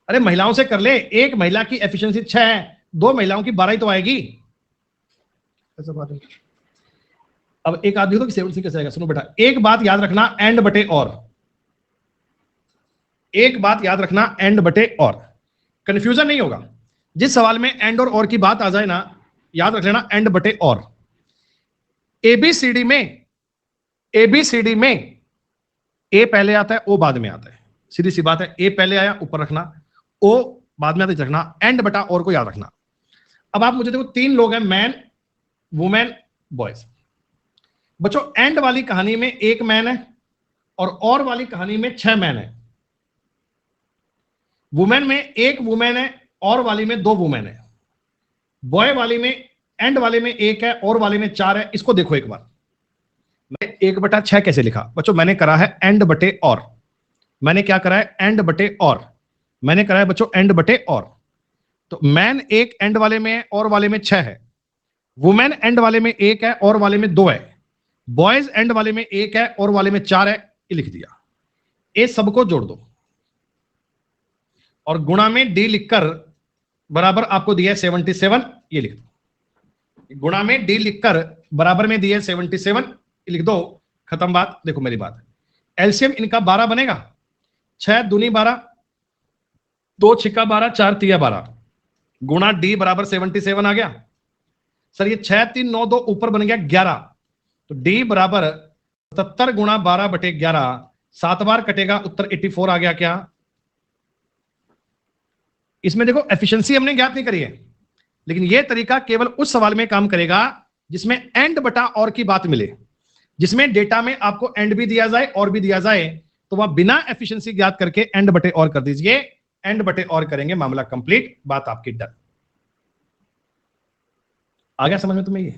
अरे महिलाओं से कर ले, एक महिला की एफिशिएंसी 6 है, 2 महिलाओं की 12 ही तो आएगी। ऐसा बात है। अब एक आदमी तो 7 कैसे आएगा, सुनो बेटा, एक बात याद रखना, एंड बटे और, एक बात याद रखना, एंड बटे और, कंफ्यूजन नहीं होगा। जिस सवाल में एंड और की बात आ जाए ना, याद रख लेना एंड बटे और। एबीसीडी में, एबीसीडी में ए पहले आता है, ओ बाद में आता है, सीधी सी बात है। ए पहले आया ऊपर रखना, ओ बाद में आता रखना, एंड बटा और को याद रखना। अब आप मुझे देखो, 3 लोग हैं, मैन वुमेन बॉयज। बच्चों एंड वाली कहानी में 1 मैन है और वाली कहानी में 6 मैन है। वुमेन में 1 वुमेन है, और वाली में 2 वुमेन है। बॉय वाली में, एंड वाले में 1 है, और वाले में 4 है। इसको देखो एक बार, मैं 1/6 कैसे लिखा बच्चों, मैंने करा है एंड बटे और, मैंने क्या करा है एंड बटे और, मैंने करा है बच्चों एंड बटे और। तो मैन 1 एंड वाले में है, और वाले में 6 है। वुमेन एंड वाले में 1 है, और वाले में 2 है। बॉयज एंड वाले में 1 है, और वाले में 4 है। ये लिख दिया। ये सबको जोड़ दो और गुणा में डी लिखकर बराबर आपको दिया है 77, ये लिख दो। गुणा में डी लिखकर बराबर में दिया है 77, लिख दो, खत्म बात। देखो मेरी बात, एलसीएम इनका 12 बनेगा, 6 दूनी 12, 2 छिक्का 12, 4 तिया 12, गुणा डी बराबर 77 आ गया। सर ये 6 3 9 2 ऊपर बन गया 11, तो डी बराबर 77 गुणा 12 बटे 11, 7 बार कटेगा, उत्तर 84 आ गया। क्या इसमें देखो एफिशिएंसी हमने ज्ञात नहीं करी है, लेकिन यह तरीका केवल उस सवाल में काम करेगा जिसमें एंड बटा और की बात मिले, जिसमें डेटा में आपको एंड भी दिया जाए और भी दिया जाए, तो वह बिना एफिशिएंसी ज्ञात करके एंड बटे और कर दीजिए। एंड बटे और करेंगे, मामला कंप्लीट, बात आपकी डन। आ गया समझ में तुम्हें ये?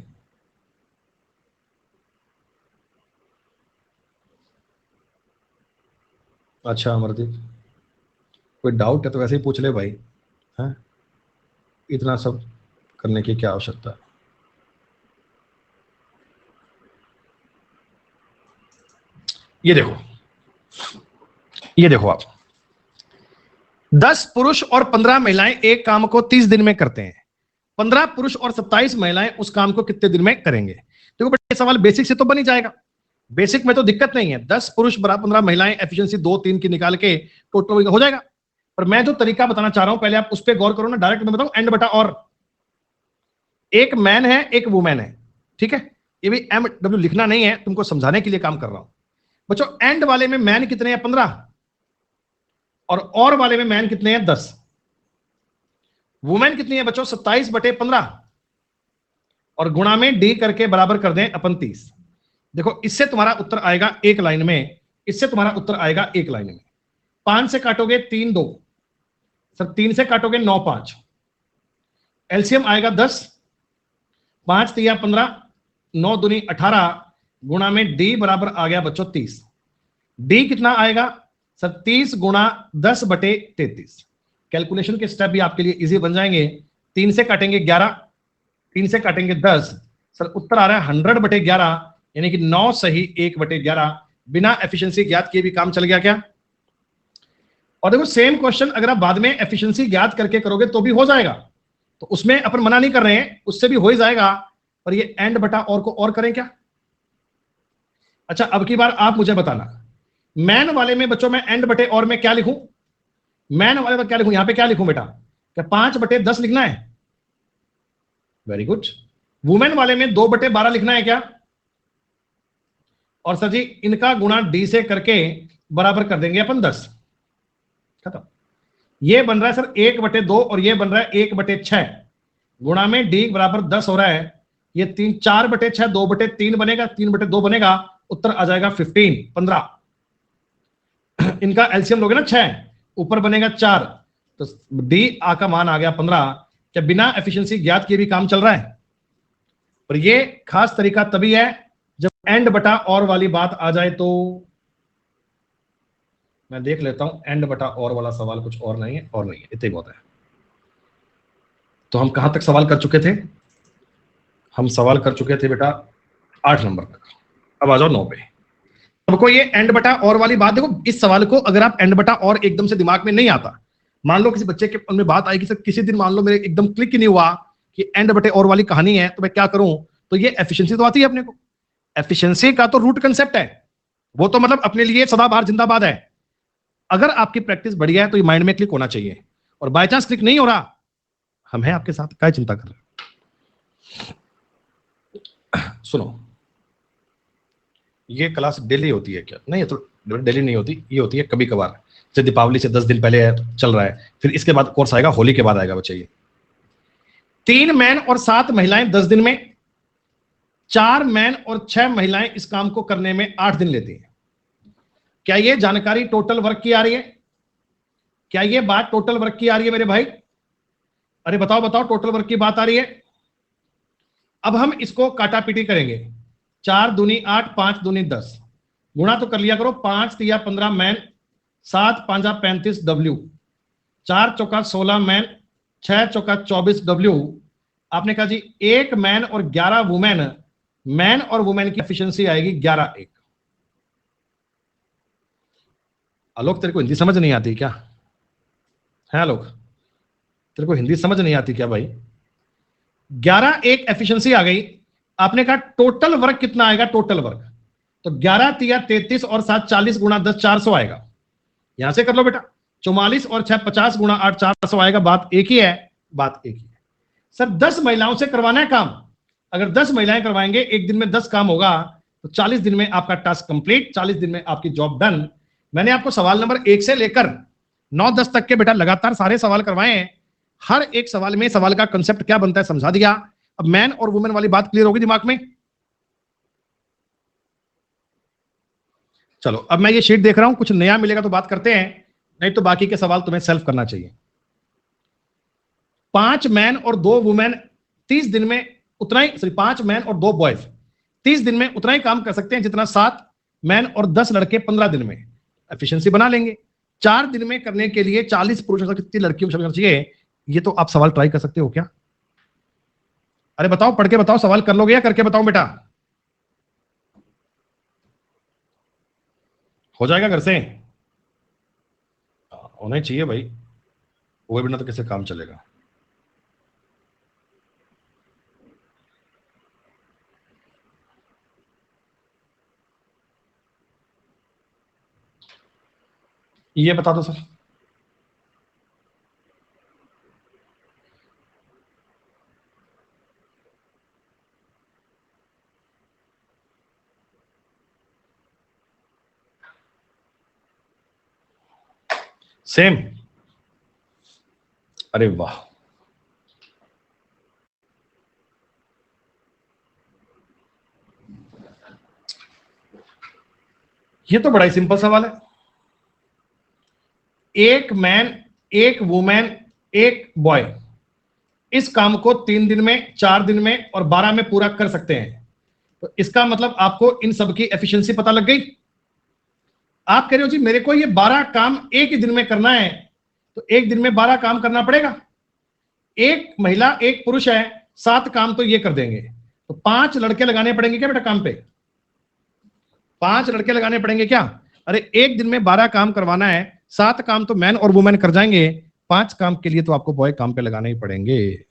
अच्छा अमरदीप, कोई डाउट है तो वैसे ही पूछ ले भाई, है इतना सब करने की क्या आवश्यकता है। ये देखो, ये देखो आप, 10 पुरुष और 15 महिलाएं एक काम को 30 दिन में करते हैं, 15 पुरुष और 27 महिलाएं उस काम को कितने दिन में करेंगे। देखो बेटा, ये सवाल बेसिक से तो बन ही जाएगा, बेसिक में तो दिक्कत नहीं है, 10 पुरुष बराबर 15 महिलाएं, एफिशिएंसी 2 3 की निकाल के टोटल हो जाएगा। पर मैं जो तरीका बताना चाह रहा हूं पहले आप उस पर गौर करो ना। डायरेक्ट मैं बताऊं, एंड बटा और, एक मैन है एक वुमेन है, ठीक है, ये भी एम डब्ल्यू लिखना नहीं है, तुमको समझाने के लिए काम कर रहा हूं। बच्चों एंड वाले में मैन कितने हैं 15, और वाले में मैन कितने हैं 10। वुमेन कितनी है बच्चों 27 बटे 15, और गुणा में डी करके बराबर कर दें अपन 30। देखो इससे तुम्हारा उत्तर आएगा एक लाइन में, इससे तुम्हारा उत्तर आएगा एक लाइन में। 5 से काटोगे 3 2, सर 3 से काटोगे 9 5, एलसीएम आएगा 10, 5 तिया 15, 9 दूनी 18, गुणा में डी बराबर आ गया बच्चों 30। डी कितना आएगा सर 30 गुणा 10/33। कैलकुलेशन के स्टेप भी आपके लिए इजी बन जाएंगे। 3 से काटेंगे 11, 3 से काटेंगे 10, सर उत्तर आ रहा है 100/11, यानी कि 9 सही 1/11। बिना एफिशिएंसी ज्ञात किए भी काम चल गया क्या? और देखो सेम क्वेश्चन अगर आप बाद में एफिशिएंसी ज्ञात करके करोगे तो भी हो जाएगा, तो उसमें अपन मना नहीं कर रहे हैं, उससे भी हो ही जाएगा। पर ये एंड बटा और को और करें क्या? अच्छा अब की बार आप मुझे बताना, मैन वाले में बच्चों में एंड बटे और में क्या लिखूं? मैन वाले में क्या लिखूं? यहां पे क्या लिखूं बेटा? क्या 5/10 लिखना है? Very good. वुमेन वाले में 2/12 लिखना है क्या? और सर जी इनका गुणा डी से करके बराबर कर देंगे अपन 10। खत्म। ये बन रहा है सर 1/2 और ये बन रहा है 1/6। गुणा में डी बराबर 10 हो रहा है। ये 4/6 2/3 बनेगा, 3/2 बनेगा, उत्तर आ जाएगा 15। इनका एलसीएम लोगे ना 6, ऊपर बनेगा 4, तो डी आ का मान आ गया 15। क्या बिना एफिशिएंसी ज्ञात किए भी काम चल रहा है? पर ये खास तरीका तभी है जब एंड बटा और वाली बात आ जाए। तो मैं देख लेता हूं, एंड बटा और वाला सवाल कुछ और नहीं है, और नहीं है, इतने बहुत है। तो हम कहां तक सवाल कर चुके थे? हम सवाल कर चुके थे बेटा 8 नंबर तक। अब आ जाओ 9 पे। सबको ये एंड बटा और वाली बात देखो, इस सवाल को अगर आप एंड बटा और एकदम से दिमाग में नहीं आता, मान लो किसी बच्चे के उनमें बात आई कि सर किसी दिन मान लो मेरे एकदम क्लिक ही नहीं हुआ कि एंड बटे और वाली कहानी है, तो मैं क्या करूं? तो ये एफिशिएंसी तो आती है अपने को। एफिशिएंसी का तो रूट कंसेप्ट है, वो तो मतलब अपने लिए सदाबहार जिंदाबाद है। अगर आपकी प्रैक्टिस बढ़िया है तो ये माइंड में क्लिक होना चाहिए, और बाय चांस क्लिक नहीं हो रहा, हम हैं आपके साथ, क्या चिंता कर रहे हैं? सुनो, ये क्लास डेली होती है क्या? नहीं, तो डेली नहीं होती, ये होती है कभी कभार। जैसे दीपावली से 10 दिन पहले चल रहा है, फिर इसके बाद कोर्स आएगा, होली के बाद आएगा बच्चे। ये 3 मैन और 7 महिलाएं 10 दिन में, 4 मैन और 6 महिलाएं इस काम को करने में 8 दिन लेती हैं। क्या ये जानकारी टोटल वर्क की आ रही है? क्या ये बात टोटल वर्क की आ रही है मेरे भाई? अरे बताओ बताओ, टोटल वर्क की बात आ रही है? अब हम इसको काटा पीटी करेंगे। 4 दूनी 8, 5 दूनी 10, गुणा तो कर लिया करो। 5 तिया 15 मैन, 7 5 35 डब्ल्यू, 4 चौका 16 मैन, 6 चौका 24 डब्ल्यू। आपने कहा जी 1 मैन और 11 वुमेन, मैन और वुमेन की एफिशिएंसी आएगी 11:1। आलोक तेरे को हिंदी समझ नहीं आती क्या? है आलोक, तेरे को हिंदी समझ नहीं आती क्या भाई? 11:1 एफिशिएंसी आ गई। आपने कहा टोटल वर्क कितना आएगा? टोटल वर्क तो 11 तिया 33 और 7 40 गुणा 10 400 आएगा। यहां से कर लो बेटा। 44 और 6 50 गुणा 8 400 आएगा। बात एक ही है, बात एक ही है। सर 10 महिलाओं से करवाना है काम। अगर 10 महिलाएं करवाएंगे, एक दिन में 10 काम होगा, तो 40 दिन में आपका टास्क कंप्लीट, 40 दिन में आपकी जॉब डन। मैंने आपको सवाल नंबर 1 से लेकर 9-10 तक के बेटा लगातार सारे सवाल करवाए हैं। हर एक सवाल में सवाल का कंसेप्ट क्या बनता है समझा दिया। अब मैन और वुमेन वाली बात क्लियर होगी दिमाग में? चलो अब मैं ये शीट देख रहा हूं, कुछ नया मिलेगा तो बात करते हैं, नहीं तो बाकी के सवाल तुम्हें सेल्फ करना चाहिए। 5 मैन और 2 वुमेन 30 दिन में उतना ही, सॉरी 5 मैन और 2 बॉयज 30 दिन में उतना ही काम कर सकते हैं जितना 7 मैन और 10 लड़के 15 दिन में। एफिशिएंसी बना लेंगे। 4 दिन में करने के लिए 40 पुरुषों से कितनी लड़कियों को चाहिए? ये तो आप सवाल ट्राई कर सकते हो क्या? अरे बताओ, पढ़ के बताओ, सवाल कर लोगे या करके बताओ बेटा? हो जाएगा घर से? होना चाहिए भाई, वो बिना तो कैसे काम चलेगा। ये बता दो सर। सेम? अरे वाह, ये तो बड़ा ही सिंपल सवाल है। एक मैन, एक वुमेन, एक बॉय इस काम को 3 दिन में, 4 दिन में और 12 में पूरा कर सकते हैं। तो इसका मतलब आपको इन सब की एफिशिएंसी पता लग गई। आप कह रहे हो जी मेरे को ये 12 काम एक ही दिन में करना है, तो एक दिन में 12 काम करना पड़ेगा। एक महिला एक पुरुष है, 7 काम तो ये कर देंगे, तो 5 लड़के लगाने पड़ेंगे क्या बेटा काम पे? 5 लड़के लगाने पड़ेंगे क्या? अरे एक दिन में 12 काम करवाना है, 7 काम तो मैन और वुमेन कर जाएंगे, 5 काम के लिए तो आपको बॉय काम पे लगाने ही पड़ेंगे।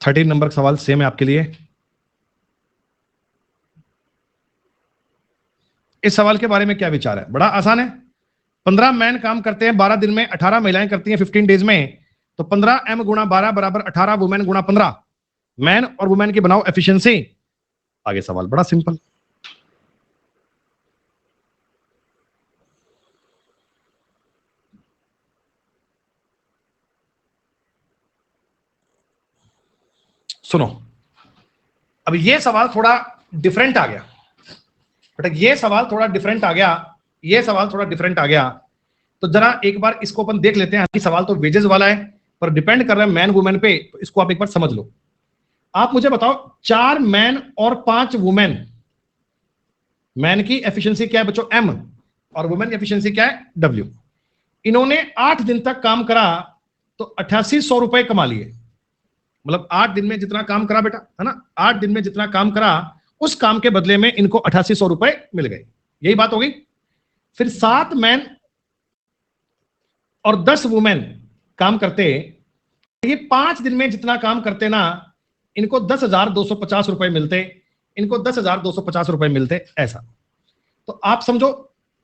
13 नंबर का सवाल सेम है आपके लिए। इस सवाल के बारे में क्या विचार है? बड़ा आसान है। 15 मैन काम करते हैं 12 दिन में, 18 महिलाएं करती हैं 15 डेज में, तो 15 m गुणा 12 बराबर 18 वुमेन गुणा 15। मैन और वुमेन की बनाओ एफिशिएंसी। आगे सवाल बड़ा सिंपल। सुनो, अब ये सवाल थोड़ा डिफरेंट आ गया बेटा, ये सवाल थोड़ा डिफरेंट आ गया, ये सवाल थोड़ा डिफरेंट आ गया। तो जरा एक बार इसको अपन देख लेते हैं। हालांकि सवाल तो वेजेस वाला है, पर डिपेंड कर रहा है मैन वुमेन पे, तो इसको आप एक बार समझ लो। आप मुझे बताओ 4 मैन और 5 वुमेन, मैन की एफिशिएंसी क्या है बच्चों? m, और वुमेन की एफिशिएंसी क्या है? w। इन्होंने 8 दिन तक काम करा तो 8800 रुपए कमा लिए। मतलब 8 दिन में जितना काम करा बेटा, है ना, 8 दिन में जितना काम करा उस काम के बदले में इनको 8800 रुपए मिल गए। यही बात हो गई। फिर 7 मैन और 10 वुमेन काम करते, ये 5 दिन में जितना काम करते ना, इनको 10,250 रुपए मिलते, इनको 10,250 रुपए मिलते, ऐसा। तो आप समझो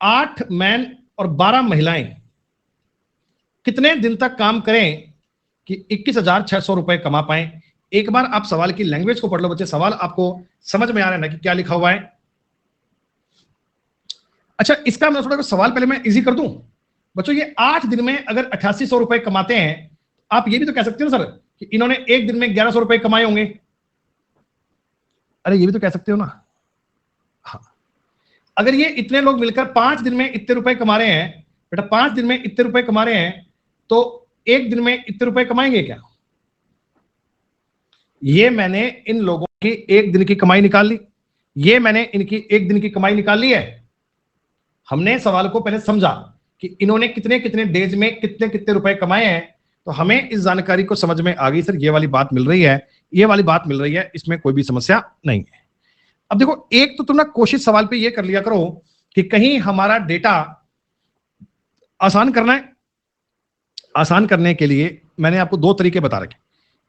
8 मैन और 12 महिलाएं कितने दिन तक काम करें कि 21,600 रुपए कमा पाए। एक बार आप सवाल की लैंग्वेज को पढ़ लो बच्चे, सवाल आपको समझ में आ रहा है ना कि क्या लिखा हुआ है? अच्छा, इसका मैं थोड़ा सवाल पहले मैं इजी कर दूं बच्चों। ये 8 दिन में अगर 8800 रुपए कमाते हैं, आप ये भी तो कह सकते हो सर कि इन्होंने एक दिन में 1100 रुपए कमाए होंगे। अरे ये भी तो कह सकते हो ना। हाँ, अगर ये इतने लोग मिलकर 5 दिन में इतने रुपए कमा रहे हैं बेटा, 5 दिन में इतने रुपए कमा रहे हैं, तो एक दिन में इतने रुपए कमाएंगे क्या? ये मैंने इन लोगों की एक दिन की कमाई निकाल ली, ये मैंने इनकी एक दिन की कमाई निकाल ली है। हमने सवाल को पहले समझा कि इन्होंने कितने कितने डेज में कितने कितने रुपए कमाए हैं, तो हमें इस जानकारी को समझ में आ गई सर, ये वाली बात मिल रही है, ये वाली बात मिल रही है, इसमें कोई भी समस्या नहीं है। अब देखो, एक तो तुम ना कोशिश सवाल पे ये कर लिया करो कि कहीं हमारा डेटा आसान करना है। आसान करने के लिए मैंने आपको 2 तरीके बता रखे।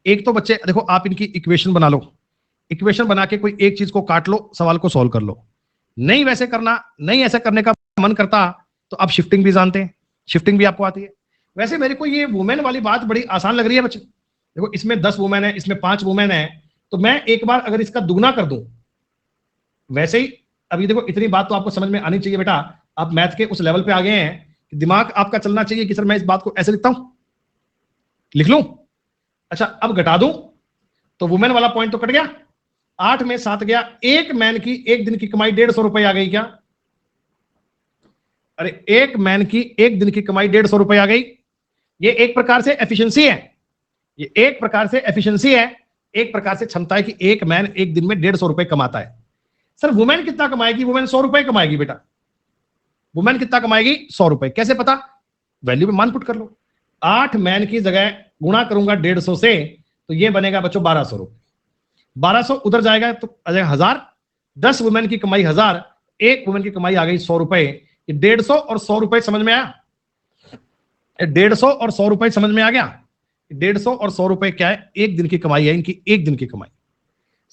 एक तो बच्चे देखो, आप इनकी इक्वेशन बना लो, इक्वेशन बना के कोई एक चीज को काट लो, सवाल को सॉल्व कर लो। नहीं वैसे करना, नहीं ऐसा करने का मन करता तो आप शिफ्टिंग भी जानते हैं, शिफ्टिंग भी आपको आती है। वैसे मेरे को ये वुमेन वाली बात बड़ी आसान लग रही है बच्चे। देखो, इसमें 10 वुमेन है, इसमें 5 वुमेन है, तो मैं एक बार अगर इसका दुगना कर दूं, वैसे ही अभी देखो इतनी बात तो आपको समझ में आनी चाहिए बेटा। आप मैथ के उस लेवल पे आ गए हैं कि दिमाग आपका चलना चाहिए कि सर मैं इस बात को ऐसे लिखता हूं, लिख लूं। अच्छा, अब घटा दूं तो वुमेन वाला पॉइंट तो कट गया, 8 में 7 गया, एक मैन की एक दिन की कमाई 150 रुपए आ गई क्या? अरे एक मैन की एक दिन की कमाई 150 रुपए आ गई। ये एक प्रकार से एफिशिएंसी है, ये एक प्रकार से एफिशिएंसी है, एक प्रकार से क्षमता है कि एक मैन एक दिन में 150 रुपए कमाता है। सर वुमेन कितना कमाएगी? वुमेन 100 रुपए कमाएगी बेटा। वुमेन कितना कमाएगी? 100 रुपए। कैसे पता? वैल्यू में मान पुट कर लो। 8 मैन की जगह गुणा करूंगा 150 से, तो ये बनेगा बच्चों 1200 रुपए। 1200 उधर जाएगा तो आ जाएगा 1000। 10 वुमेन की कमाई 1000, एक वुमेन की कमाई आ गई 100 रुपए। 150 और 100 रुपए समझ में आया? 150 और 100 रुपए समझ में आ गया? 150 और 100 रुपए क्या है? एक दिन की कमाई है इनकी, एक दिन की कमाई।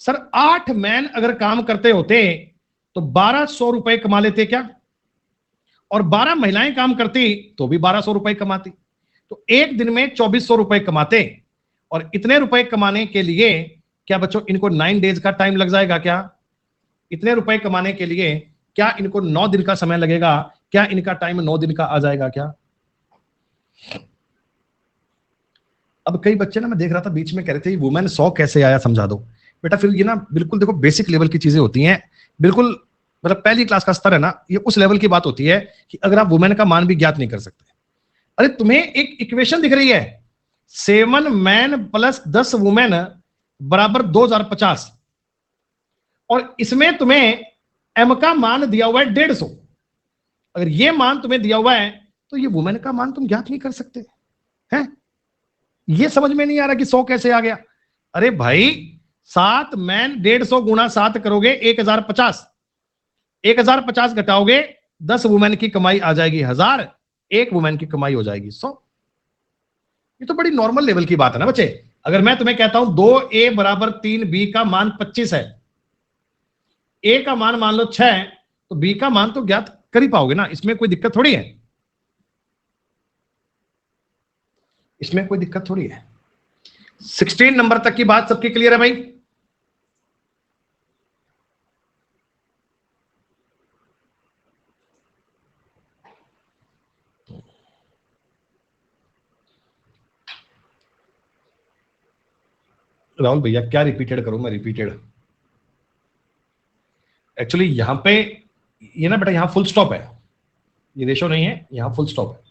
सर 8 मैन अगर काम करते होते तो 1200 रुपए कमा लेते क्या? और 12 महिलाएं काम करती तो भी 1200 रुपए कमाती, तो एक दिन में 2400 रुपए कमाते। और इतने रुपए कमाने के लिए क्या बच्चों इनको 9 डेज का टाइम लग जाएगा क्या? इतने रुपए कमाने के लिए क्या इनको 9 दिन का समय लगेगा? क्या इनका टाइम 9 दिन का आ जाएगा क्या? अब कई बच्चे ना, मैं देख रहा था बीच में कह रहे थे वुमेन 100 कैसे आया, समझा दो बेटा। फिर ये ना बिल्कुल देखो बेसिक लेवल की चीजें होती हैं, बिल्कुल मतलब पहली क्लास का स्तर है ना, ये उस लेवल की बात होती है कि अगर आप वुमेन का मान भी ज्ञात नहीं कर सकते। अरे तुम्हें एक इक्वेशन दिख रही है, 7 मैन प्लस 10 वुमेन बराबर 2050, और इसमें तुम्हें एम का मान दिया हुआ है 150। अगर ये मान तुम्हें दिया हुआ है तो ये वुमेन का मान तुम ज्ञात नहीं कर सकते हैं। ये समझ में नहीं आ रहा कि 100 कैसे आ गया। अरे भाई 7 मैन 150 गुणा 7 करोगे 1050, 1050 घटाओगे 10 वुमेन की कमाई आ जाएगी 1000, एक वुमेन की कमाई हो जाएगी 100। ये तो बड़ी नॉर्मल लेवल की बात है ना बच्चे। अगर मैं तुम्हें कहता हूं 2a बराबर 3b का मान 25 है, a का मान लो 6, तो b का मान तो ज्ञात कर ही पाओगे ना, इसमें कोई दिक्कत थोड़ी है, इसमें कोई दिक्कत थोड़ी है। 16 नंबर तक की बात सबकी क्लियर है भाई? राहुल भैया क्या रिपीटेड करूं मैं? रिपीटेड एक्चुअली यहां पे ये ना बेटा, यहां फुल स्टॉप है, ये रेशो नहीं है, यहां फुल स्टॉप है।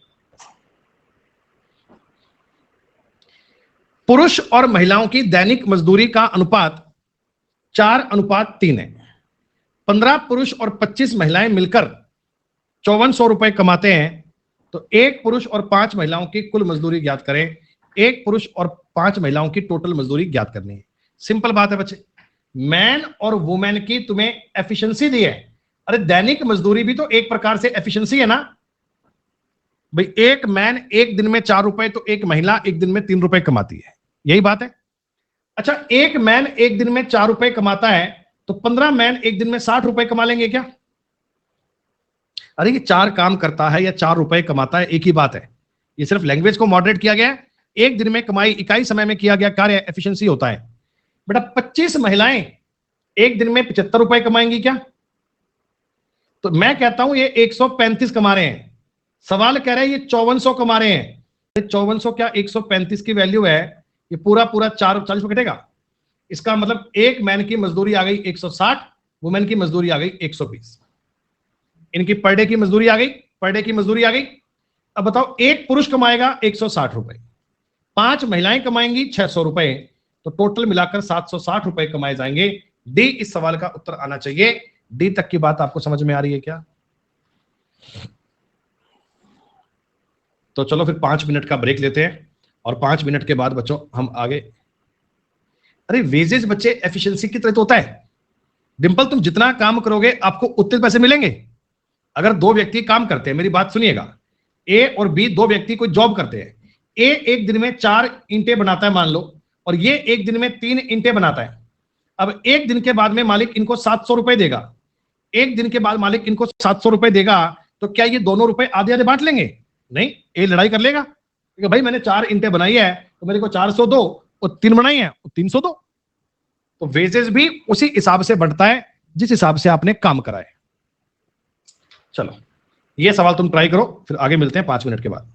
पुरुष और महिलाओं की दैनिक मजदूरी का अनुपात 4:3 है। 15 पुरुष और 25 महिलाएं मिलकर 5400 रुपए कमाते हैं, तो एक पुरुष और 5 महिलाओं की कुल मजदूरी ज्ञात करें। एक पुरुष और 5 महिलाओं की टोटल मजदूरी ज्ञात करनी है। सिंपल बात है बच्चे, मैन और वुमेन की तुम्हें एफिशिएंसी दी है। अरे दैनिक मजदूरी भी तो एक प्रकार से एफिशिएंसी है ना भाई। एक मैन एक दिन में 4 रुपए, तो एक महिला एक दिन में 3 रुपए कमाती है, यही बात है। अच्छा, एक मैन एक दिन में 4 रुपए कमाता है, तो 15 मैन एक दिन में 60 रुपए कमा लेंगे क्या? अरे ये 4 काम करता है या 4 रुपए कमाता है, एक ही बात है। ये सिर्फ लैंग्वेज को मॉडरेट किया गया है। एक दिन में कमाई इकाई समय में किया गया कार्य एफिशिएंसी होता है। बेटा 25 महिलाएं एक दिन में 75 रुपए कमाएंगी क्या? तो मैं कहता हूं ये 135 कमा रहे हैं। सवाल कह रहा है ये 5400 कमा रहे हैं। 5400 क्या 135 की वैल्यू है? ये पूरा पूरा 440 में कटेगा। इसका मतलब एक मैन की मजदूरी आ गई 160, वुमेन की मजदूरी आ गई 120। इनकी पर डे की मजदूरी आ गई, पर डे की मजदूरी आ गई। अब बताओ, एक पुरुष कमाएगा 160 रुपए, 5 महिलाएं कमाएंगी 600 रुपए, तो टोटल मिलाकर 760 रुपए कमाए जाएंगे। डी इस सवाल का उत्तर आना चाहिए। डी तक की बात आपको समझ में आ रही है क्या? तो चलो फिर 5 मिनट का ब्रेक लेते हैं, और 5 मिनट के बाद बच्चों हम आगे। अरे वेजेस बच्चे एफिशिएंसी की तरह तो होता है। डिंपल तुम जितना काम करोगे आपको उतने पैसे मिलेंगे। अगर दो व्यक्ति काम करते हैं, मेरी बात सुनिएगा, ए और बी दो व्यक्ति कोई जॉब करते हैं। ए एक दिन में 4 ईंटें बनाता है मान लो, और ये एक दिन में 3 ईंटें बनाता है। अब एक दिन के बाद में मालिक इनको 700 रुपए देगा। एक दिन के बाद मालिक इनको 700 रुपए देगा, तो क्या ये दोनों रुपए आधे आधे बांट लेंगे? नहीं, ए लड़ाई कर लेगा कि भाई मैंने 4 ईंटें बनाई है तो मेरे को 400 दो, और 3 बनाई है 300 दो। तो वेजेस भी उसी हिसाब से बढ़ता है जिस हिसाब से आपने काम कराए। चलो ये सवाल तुम ट्राई करो, फिर आगे मिलते हैं 5 मिनट के बाद।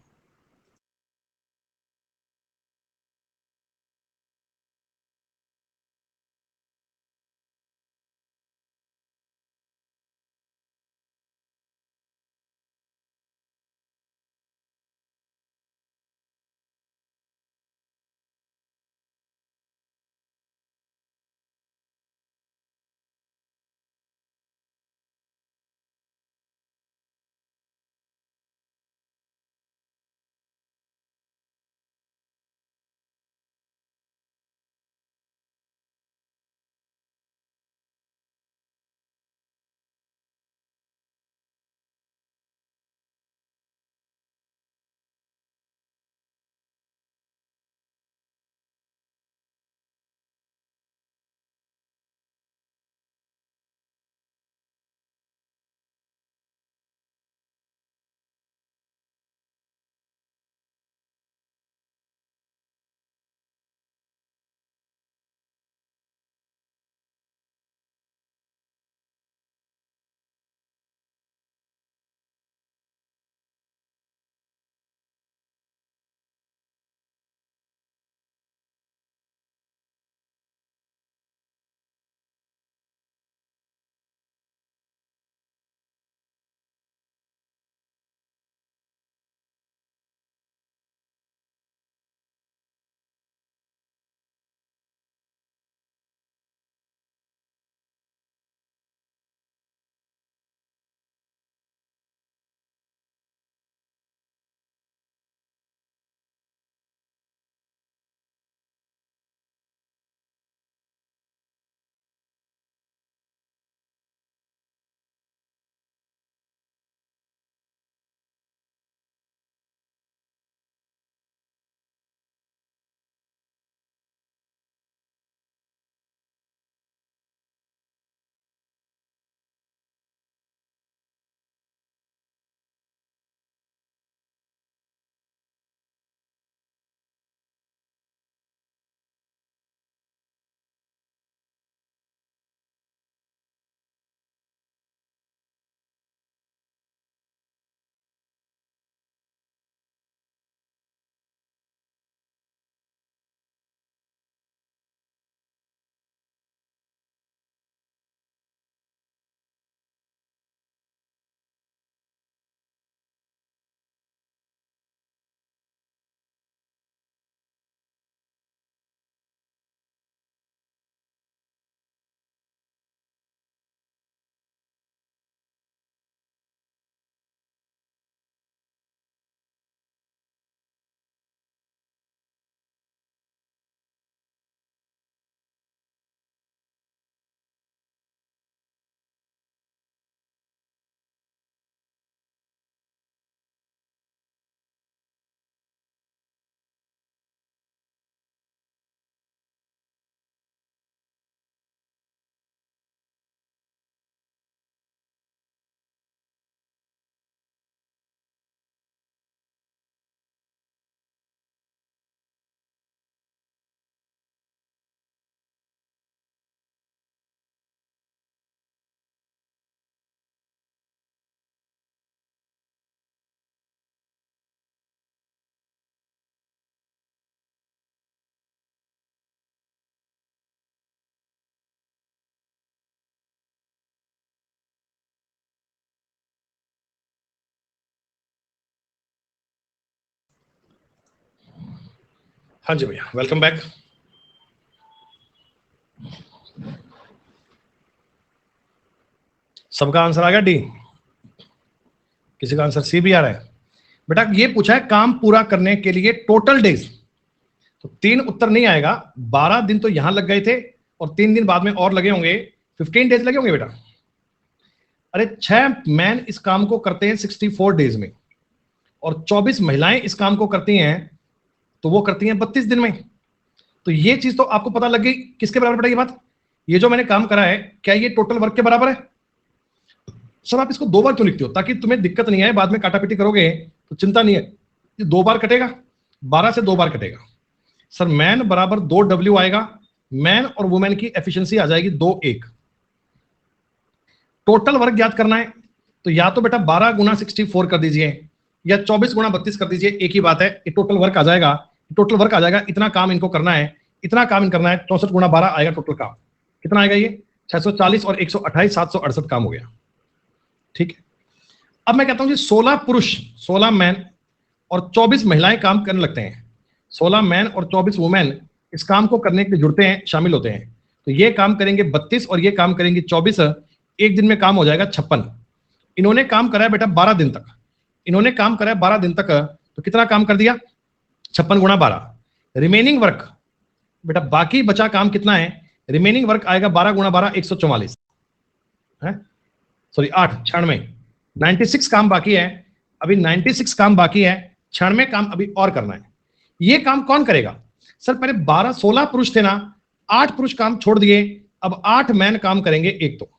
हाँ जी भैया, वेलकम बैक। सबका आंसर आ गया डी? किसी का आंसर सी भी आ रहा है? बेटा ये पूछा है काम पूरा करने के लिए टोटल डेज, तो 3 उत्तर नहीं आएगा। 12 दिन तो यहां लग गए थे और 3 दिन बाद में और लगे होंगे, 15 डेज लगे होंगे बेटा। अरे 6 मैन इस काम को करते हैं 64 डेज में, और 24 महिलाएं इस काम को करती हैं, तो वो करती हैं 32 दिन में। तो ये चीज तो आपको पता लग गई किसके बराबर बेटा ये बात? ये जो मैंने काम करा है क्या ये टोटल वर्क के बराबर है? सर आप इसको 2 बार क्यों लिखते हो? ताकि तुम्हें दिक्कत नहीं आए, बाद में काटापीटी करोगे तो चिंता नहीं है। ये 2 बार कटेगा, 12 से 2 बार कटेगा। सर मैन बराबर 2W आएगा, मैन और वुमेन की एफिशिएंसी आ जाएगी 2:1। टोटल वर्क ज्ञात करना है तो या तो बेटा 12 गुना 64 कर दीजिए या 24 गुना 32 कर दीजिए, एक ही बात है। ये टोटल वर्क आ जाएगा, टोटल वर्क आ जाएगा। इतना काम इनको करना है, इतना काम इन करना है। 64 गुना 12 आएगा टोटल काम। कितना आएगा ये? 640 और 128, 768 काम हो गया। ठीक है, अब मैं कहता हूं जी 16 पुरुष, 16 मैन और 24 महिलाएं काम करने लगते हैं। 16 मैन और 24 वुमेन इस काम को करने के लिए जुड़ते हैं, शामिल होते हैं। तो ये काम करेंगे 32 और ये काम करेंगे 24। एक दिन में काम हो जाएगा 56। इन्होंने काम करा है बेटा 12 दिन तक, इन्होंने काम करा है 12 दिन तक, तो कितना काम कर दिया? 56 गुणा 12। रिमेनिंग वर्क बेटा, बाकी बचा काम कितना है? रिमेनिंग वर्क आएगा 12 गुणा 12, 144 है, सॉरी 8, 96, 96 काम बाकी है। अभी 96 काम बाकी है, 96 काम अभी और करना है। ये काम कौन करेगा? सर पहले 16 पुरुष थे ना, 8 पुरुष काम छोड़ दिए, अब 8 मैन काम करेंगे। एक तो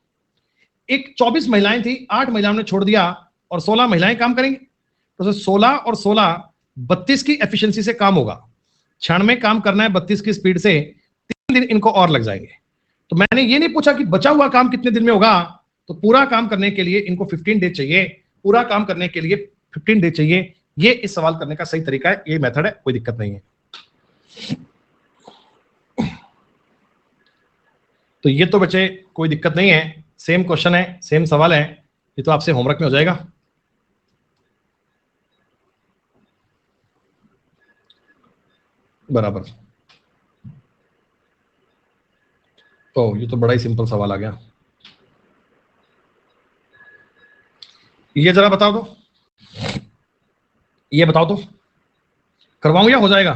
एक 24 महिलाएं थी, 8 महिलाओं ने छोड़ दिया और 16 महिलाएं काम करेंगे। तो 16 और 16 32 की एफिशिएंसी से काम होगा। 96 काम करना है 32 की स्पीड से, 3 दिन इनको और लग जाएंगे। तो मैंने ये नहीं पूछा कि बचा हुआ काम कितने दिन में होगा, तो पूरा काम करने के लिए इनको 15 डेज चाहिए, पूरा काम करने के लिए 15 डेज चाहिए। ये इस सवाल करने का सही तरीका है, ये मेथड है, कोई दिक्कत नहीं है। तो ये तो बच्चे कोई दिक्कत नहीं है, सेम क्वेश्चन है, सेम सवाल है, ये तो आपसे होमवर्क में हो जाएगा। बराबर। तो ये तो बड़ा ही सिंपल सवाल आ गया। ये जरा बताओ तो, ये बताओ तो करवाऊं या हो जाएगा?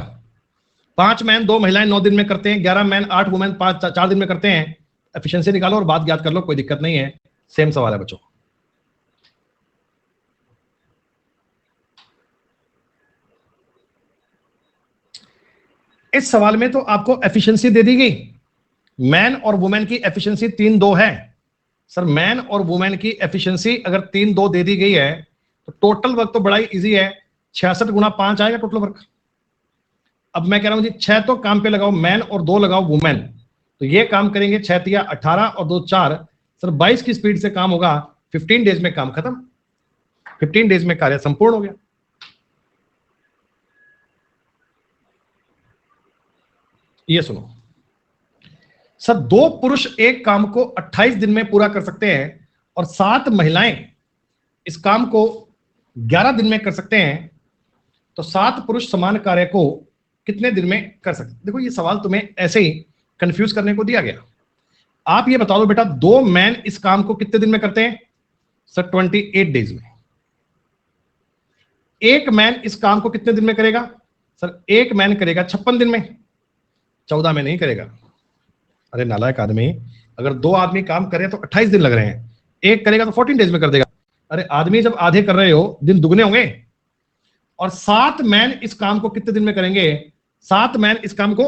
5 मैन 2 महिलाएं 9 दिन में करते हैं, 11 मैन 8 वुमेन 4 दिन में करते हैं। एफिशिएंसी निकालो और बात याद कर लो, कोई दिक्कत नहीं है, सेम सवाल है बच्चों। इस सवाल में तो आपको एफिशिएंसी दे दी गई, मैन और वुमेन की एफिशिएंसी 3-2 है। सर मैन और वुमेन की एफिशिएंसी अगर 3-2 दे दी गई है तो टोटल वर्क तो बड़ा ही इजी है, 66 गुणा 5 आएगा टोटल वर्क। अब मैं कह रहा हूं जी 6 तो काम पे लगाओ मैन और 2 लगाओ वुमेन, तो ये काम करेंगे 6 तिया 18 और 2 4। सर 22 की स्पीड से काम होगा, 15 डेज में काम खत्म, 15 डेज में कार्य संपूर्ण हो गया। ये सुनो सर, 2 पुरुष एक काम को 28 दिन में पूरा कर सकते हैं और 7 महिलाएं इस काम को 11 दिन में कर सकते हैं, तो 7 पुरुष समान कार्य को कितने दिन में कर सकते? देखो ये सवाल तुम्हें ऐसे ही कंफ्यूज करने को दिया गया। आप ये बता दो बेटा 2 मैन इस काम को कितने दिन में करते हैं? सर 28 डेज में। एक मैन इस काम को कितने दिन में करेगा? सर एक मैन करेगा 56 दिन में, 14 में नहीं करेगा। अरे नालायक आदमी, अगर 2 आदमी काम कर रहे हैं तो 28 दिन लग रहे हैं, एक करेगा तो 14 डेज में कर देगा। अरे आदमी जब आधे कर रहे हो दिन दुगने होंगे। और 7 मैन इस काम को कितने दिन में करेंगे? 7 मैन इस काम को,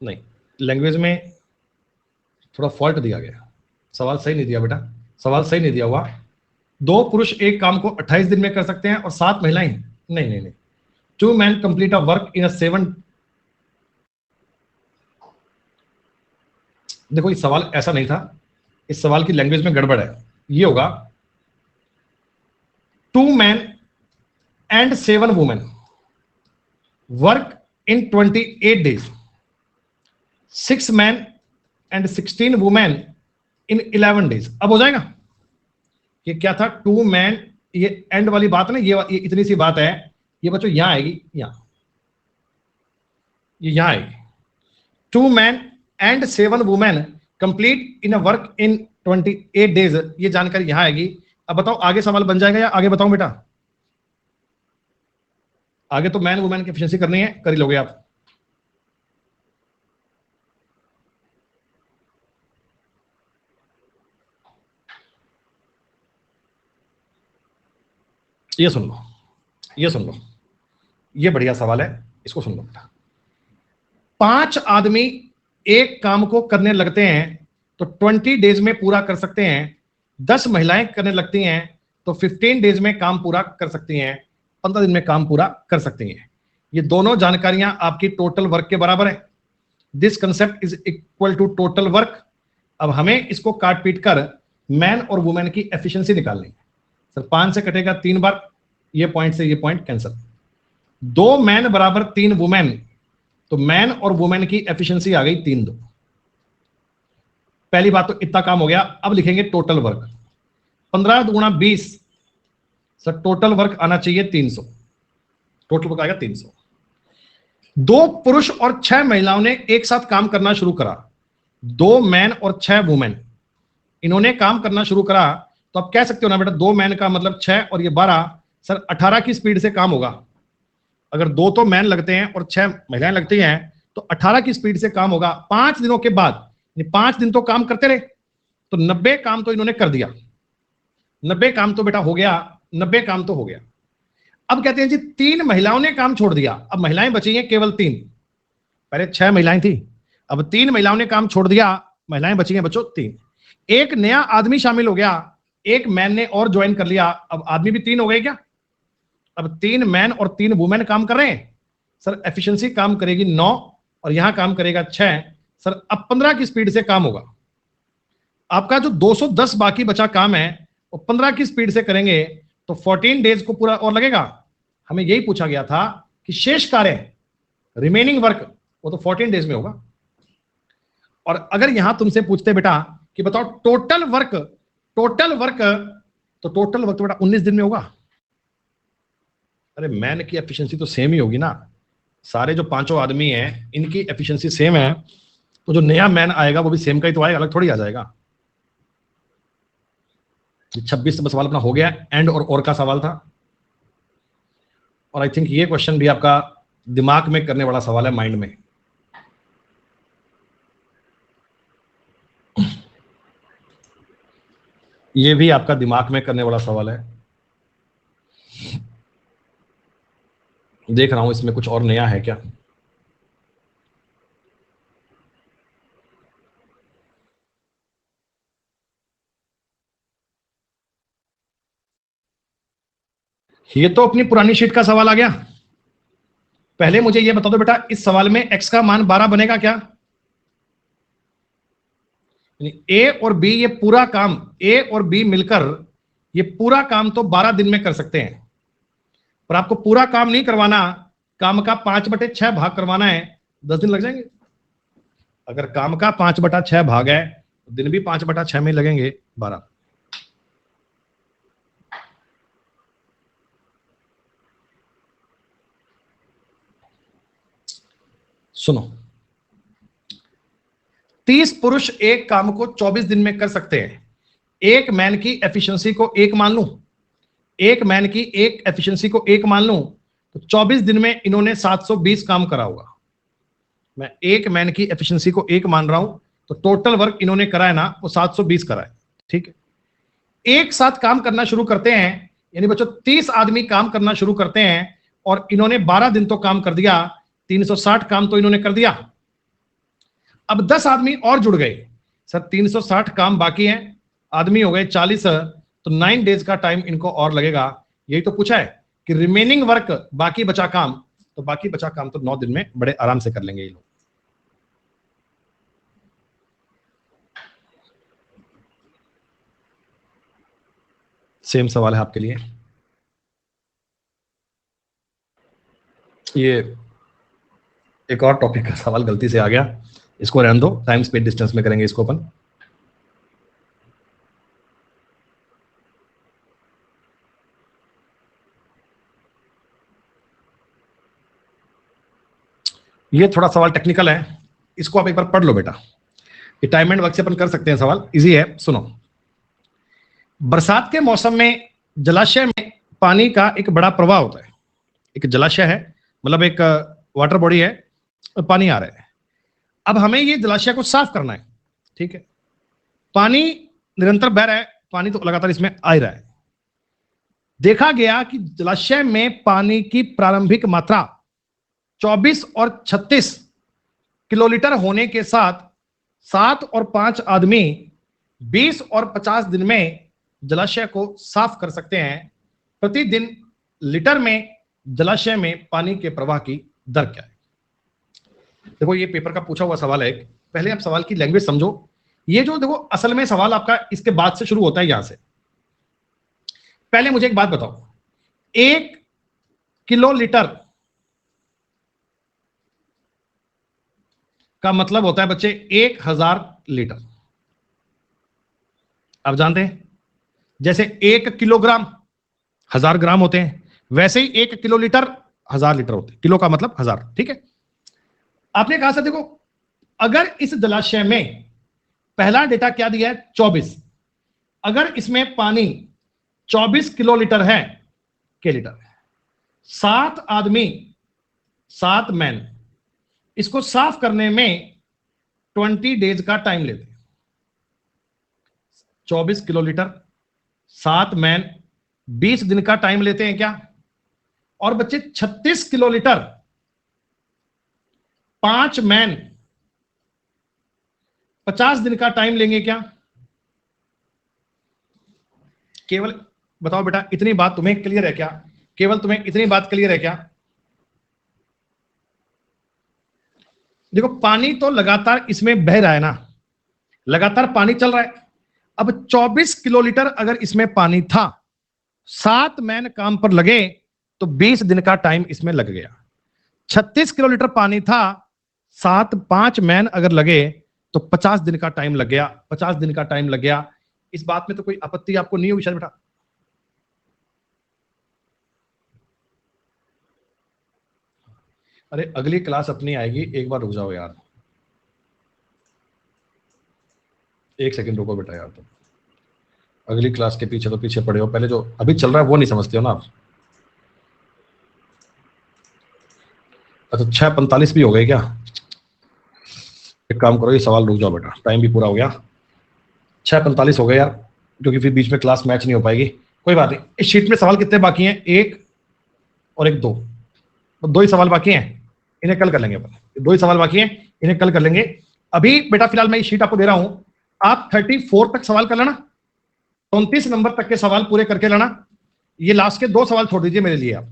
नहीं लैंग्वेज में थोड़ा फॉल्ट दिया गया, सवाल सही नहीं दिया बेटा, सवाल सही नहीं दिया हुआ। 2 पुरुष एक काम को 28 दिन में कर सकते हैं और 7 महिलाएं, नहीं नहीं नहीं। 2 men complete a work in a 7। देखो इस सवाल ऐसा नहीं था, इस सवाल की लैंग्वेज में गड़बड़ है। ये होगा 2 men and 7 women work in 28 days, 6 men and 16 women in 11 days। अब हो जाएगा। ये क्या था? 2 men ये एंड वाली बात ना, ये इतनी सी बात है, ये बच्चों यहां आएगी, ये यहां आएगी। 2 men and 7 women complete in a work in 28 days, ये जानकारी यहां आएगी। अब बताओ आगे सवाल बन जाएगा या आगे बताऊं बेटा? आगे तो मैन वुमेन की एफिशिएंसी करनी है, कर ही लोगे आप। ये सुन लो, ये सुन लो, ये बढ़िया सवाल है, इसको सुन लो बेटा। 5 आदमी एक काम को करने लगते हैं तो 20 डेज में पूरा कर सकते हैं। 10 महिलाएं करने लगती हैं तो 15 डेज में काम पूरा कर सकती हैं, 15 दिन में काम पूरा कर सकती हैं। ये दोनों जानकारियां आपकी टोटल वर्क के बराबर है। This concept is equal to total work. अब हमें इसको काट पीट कर मैन और वुमेन की एफिशिएंसी निकालनी है। सर 5 से कटेगा 3 बार, ये पॉइंट से ये पॉइंट कैंसिल। 2 मैन बराबर 3 वुमेन, तो मैन और वुमेन की एफिशिएंसी आ गई 3-2। पहली बात तो इतना काम हो गया। अब लिखेंगे टोटल वर्क। 15 दूना 20, सर टोटल वर्क आना चाहिए 300, टोटल वर्क आएगा 300। 2 पुरुष और 6 महिलाओं ने एक साथ काम करना शुरू करा। 2 मैन और 6 वुमेन, इन्होंने काम करना शुरू करा, तो आप कह सकते हो ना बेटा 2 मैन का मतलब 6 और ये 12, सर 18 की स्पीड से काम होगा। अगर 2 तो मैन लगते हैं और 6 महिलाएं लगती हैं तो 18 की स्पीड से काम होगा। 5 दिनों के बाद, 5 दिन तो काम करते रहे, तो 90 काम तो इन्होंने कर दिया। 90 काम तो बेटा हो गया, 90 काम तो हो गया। अब कहते हैं जी 3 महिलाओं ने काम छोड़ दिया। अब महिलाएं बची हैं केवल 3, पहले 6 महिलाएं थी, अब 3 महिलाओं ने काम छोड़ दिया, महिलाएं बची हैं बच्चों 3। एक नया आदमी शामिल हो गया, एक मैन ने और ज्वाइन कर लिया, अब आदमी भी 3 हो गए क्या? अब 3 मैन और 3 वुमेन काम कर रहे हैं। सर एफिशिएंसी काम करेगी 9 और यहां काम करेगा 6। सर अब 15 की स्पीड से काम होगा। आपका जो 210 बाकी बचा काम है वो 15 की स्पीड से करेंगे तो 14 डेज को पूरा और लगेगा। हमें यही पूछा गया था कि शेष कार्य, रिमेनिंग वर्क, वो तो 14 डेज में होगा। और अगर यहां तुमसे पूछते बेटा कि बताओ टोटल वर्क, तो टोटल वर्क तो बेटा 19 दिन में होगा। अरे मैन की एफिशिएंसी तो सेम ही होगी ना, सारे जो 5 आदमी हैं इनकी एफिशिएंसी सेम है, तो जो नया मैन आएगा वो भी सेम का ही तो आएगा, अलग थोड़ी आ जाएगा। 26 सवाल अपना हो गया, एंड और का सवाल था। और आई थिंक ये क्वेश्चन भी आपका दिमाग में करने वाला सवाल है, माइंड में। ये भी आपका दिमाग में करने वाला सवाल है। देख रहा हूं इसमें कुछ और नया है क्या। ये तो अपनी पुरानी शीट का सवाल आ गया। पहले मुझे ये बता दो बेटा, इस सवाल में x का मान 12 बनेगा क्या? ए और बी, ये पूरा काम ए और बी मिलकर ये पूरा काम तो 12 दिन में कर सकते हैं, पर आपको पूरा काम नहीं करवाना, काम का 5/6 भाग करवाना है, 10 दिन लग जाएंगे। अगर काम का 5/6 भाग है तो दिन भी 5/6 में लगेंगे, 12। सुनो, 30 पुरुष एक काम को 24 दिन में कर सकते हैं। एक मैन की एफिशिएंसी को 1 मान लूं, एक मैन की एक एफिशिएंसी को 1 मान लूं, तो 24 दिन में इन्होंने 720 काम करा होगा। मैं एक मैन की एफिशिएंसी को 1 मान रहा हूं, तो टोटल वर्क इन्होंने करा है ना, वो 720 करा है। ठीक है, एक साथ काम करना शुरू करते हैं, यानी बच्चों 30 आदमी काम करना शुरू करते हैं और इन्होंने 12 दिन तो काम कर दिया, 360 काम तो इन्होंने कर दिया। अब 10 आदमी और जुड़ गए, सर 360 काम बाकी हैं, आदमी हो गए 40, तो 9 डेज का टाइम इनको और लगेगा। यही तो पूछा है कि रिमेनिंग वर्क, बाकी बचा काम, तो बाकी बचा काम तो 9 दिन में बड़े आराम से कर लेंगे ये लोग। सेम सवाल है आपके लिए। ये एक और टॉपिक का सवाल गलती से आ गया, इसको रहने दो, टाइम स्पेस डिस्टेंस में करेंगे इसको अपन। ये थोड़ा सवाल टेक्निकल है, इसको आप एक बार पढ़ लो बेटा। ये टाइम एंड वर्क से अपन कर सकते हैं, सवाल इजी है, सुनो। बरसात के मौसम में जलाशय में पानी का एक बड़ा प्रवाह होता है। एक जलाशय है, मतलब एक वाटर बॉडी है, पानी आ रहा है। अब हमें ये जलाशय को साफ करना है, ठीक है। पानी निरंतर बह रहा है, पानी तो लगातार इसमें आ ही रहा है। देखा गया कि जलाशय में पानी की प्रारंभिक मात्रा 24 और 36 किलोलीटर होने के साथ 7 और 5 आदमी 20 और 50 दिन में जलाशय को साफ कर सकते हैं। प्रतिदिन लीटर में जलाशय में पानी के प्रवाह की दर क्या है? देखो ये पेपर का पूछा हुआ सवाल है। पहले आप सवाल की लैंग्वेज समझो। ये जो देखो असल में सवाल आपका इसके बाद से शुरू होता है, यहां से। पहले मुझे एक बात बताओ, 1 किलो लीटर का मतलब होता है बच्चे 1000 लीटर। आप जानते हैं जैसे 1 किलोग्राम 1000 ग्राम होते हैं, वैसे ही 1 किलो लीटर 1000 लीटर होते हैं। किलो का मतलब 1000, ठीक है। आपने कहा था देखो, अगर इस जलाशय में पहला डेटा क्या दिया है 24, अगर इसमें पानी 24 किलो लीटर है, के लीटर, 7 आदमी 7 मैन इसको साफ करने में 20 डेज का टाइम लेते हैं। 24 किलो लीटर 7 मैन 20 दिन का टाइम लेते हैं क्या? और बच्चे 36 किलो लीटर 5 मैन 50 दिन का टाइम लेंगे क्या? केवल बताओ बेटा, इतनी बात तुम्हें क्लियर है क्या? केवल तुम्हें इतनी बात क्लियर है क्या? देखो पानी तो लगातार इसमें बह रहा है ना, लगातार पानी चल रहा है। अब 24 किलो लीटर अगर इसमें पानी था, 7 मैन काम पर लगे तो 20 दिन का टाइम इसमें लग गया। 36 किलो लीटर पानी था, 5 मैन अगर लगे तो 50 दिन का टाइम लग गया। 50 दिन का टाइम लग गया। इस बात में तो कोई आपत्ति आपको नहीं होगी शायद बेटा? अरे अगली क्लास अपनी आएगी, एक बार रुक जाओ यार, 1 सेकंड रुको बेटा यार। तो अगली क्लास के पीछे तो पीछे पड़े हो, पहले जो अभी चल रहा है वो नहीं समझते हो ना आप। अच्छा 6:45 भी हो गए क्या? एक काम करो, ये सवाल रुक जाओ बेटा, टाइम भी पूरा हो गया। 6:45 हो गए यार, क्योंकि फिर बीच में क्लास मैच नहीं हो पाएगी। कोई बात नहीं। इस शीट में सवाल कितने बाकी हैं? 1 और 1 2, तो 2 ही सवाल बाकी हैं, इन्हें कल कर लेंगे अपन। 2 ही सवाल बाकी हैं, इन्हें कल कर लेंगे। अभी बेटा फिलहाल मैं ये शीट आपको दे रहा हूं, आप 34 तक सवाल कर लेना, 29 नंबर तक के सवाल पूरे करके लेना। ये लास्ट के 2 सवाल छोड़ दीजिए मेरे लिए आप।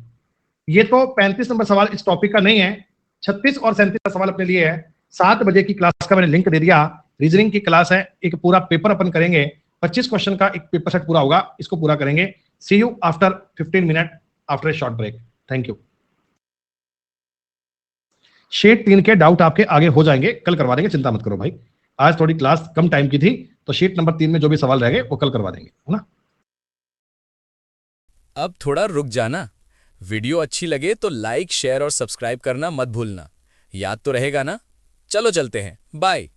ये तो 35 नंबर सवाल इस टॉपिक का नहीं है, 36 और 37 का सवाल अपने लिए है। 7 बजे की क्लास का मैंने लिंक दे दिया, रीजनिंग की क्लास है, एक पूरा पेपर अपन करेंगे, 25 क्वेश्चन का एक पेपर सेट पूरा होगा, इसको पूरा करेंगे। See you after 15 minute after a short break. Thank you. Sheet 3 के डाउट आपके आगे हो जाएंगे, कल करवा देंगे, चिंता मत करो भाई। आज थोड़ी क्लास कम टाइम की थी, तो शीट नंबर 3 में जो भी सवाल रह गए वो कल करवा देंगे, है ना? अब थोड़ा रुक जाना। वीडियो अच्छी लगे तो लाइक, शेयर और सब्सक्राइब करना मत भूलना। याद तो रहेगा ना? चलो चलते हैं, बाय।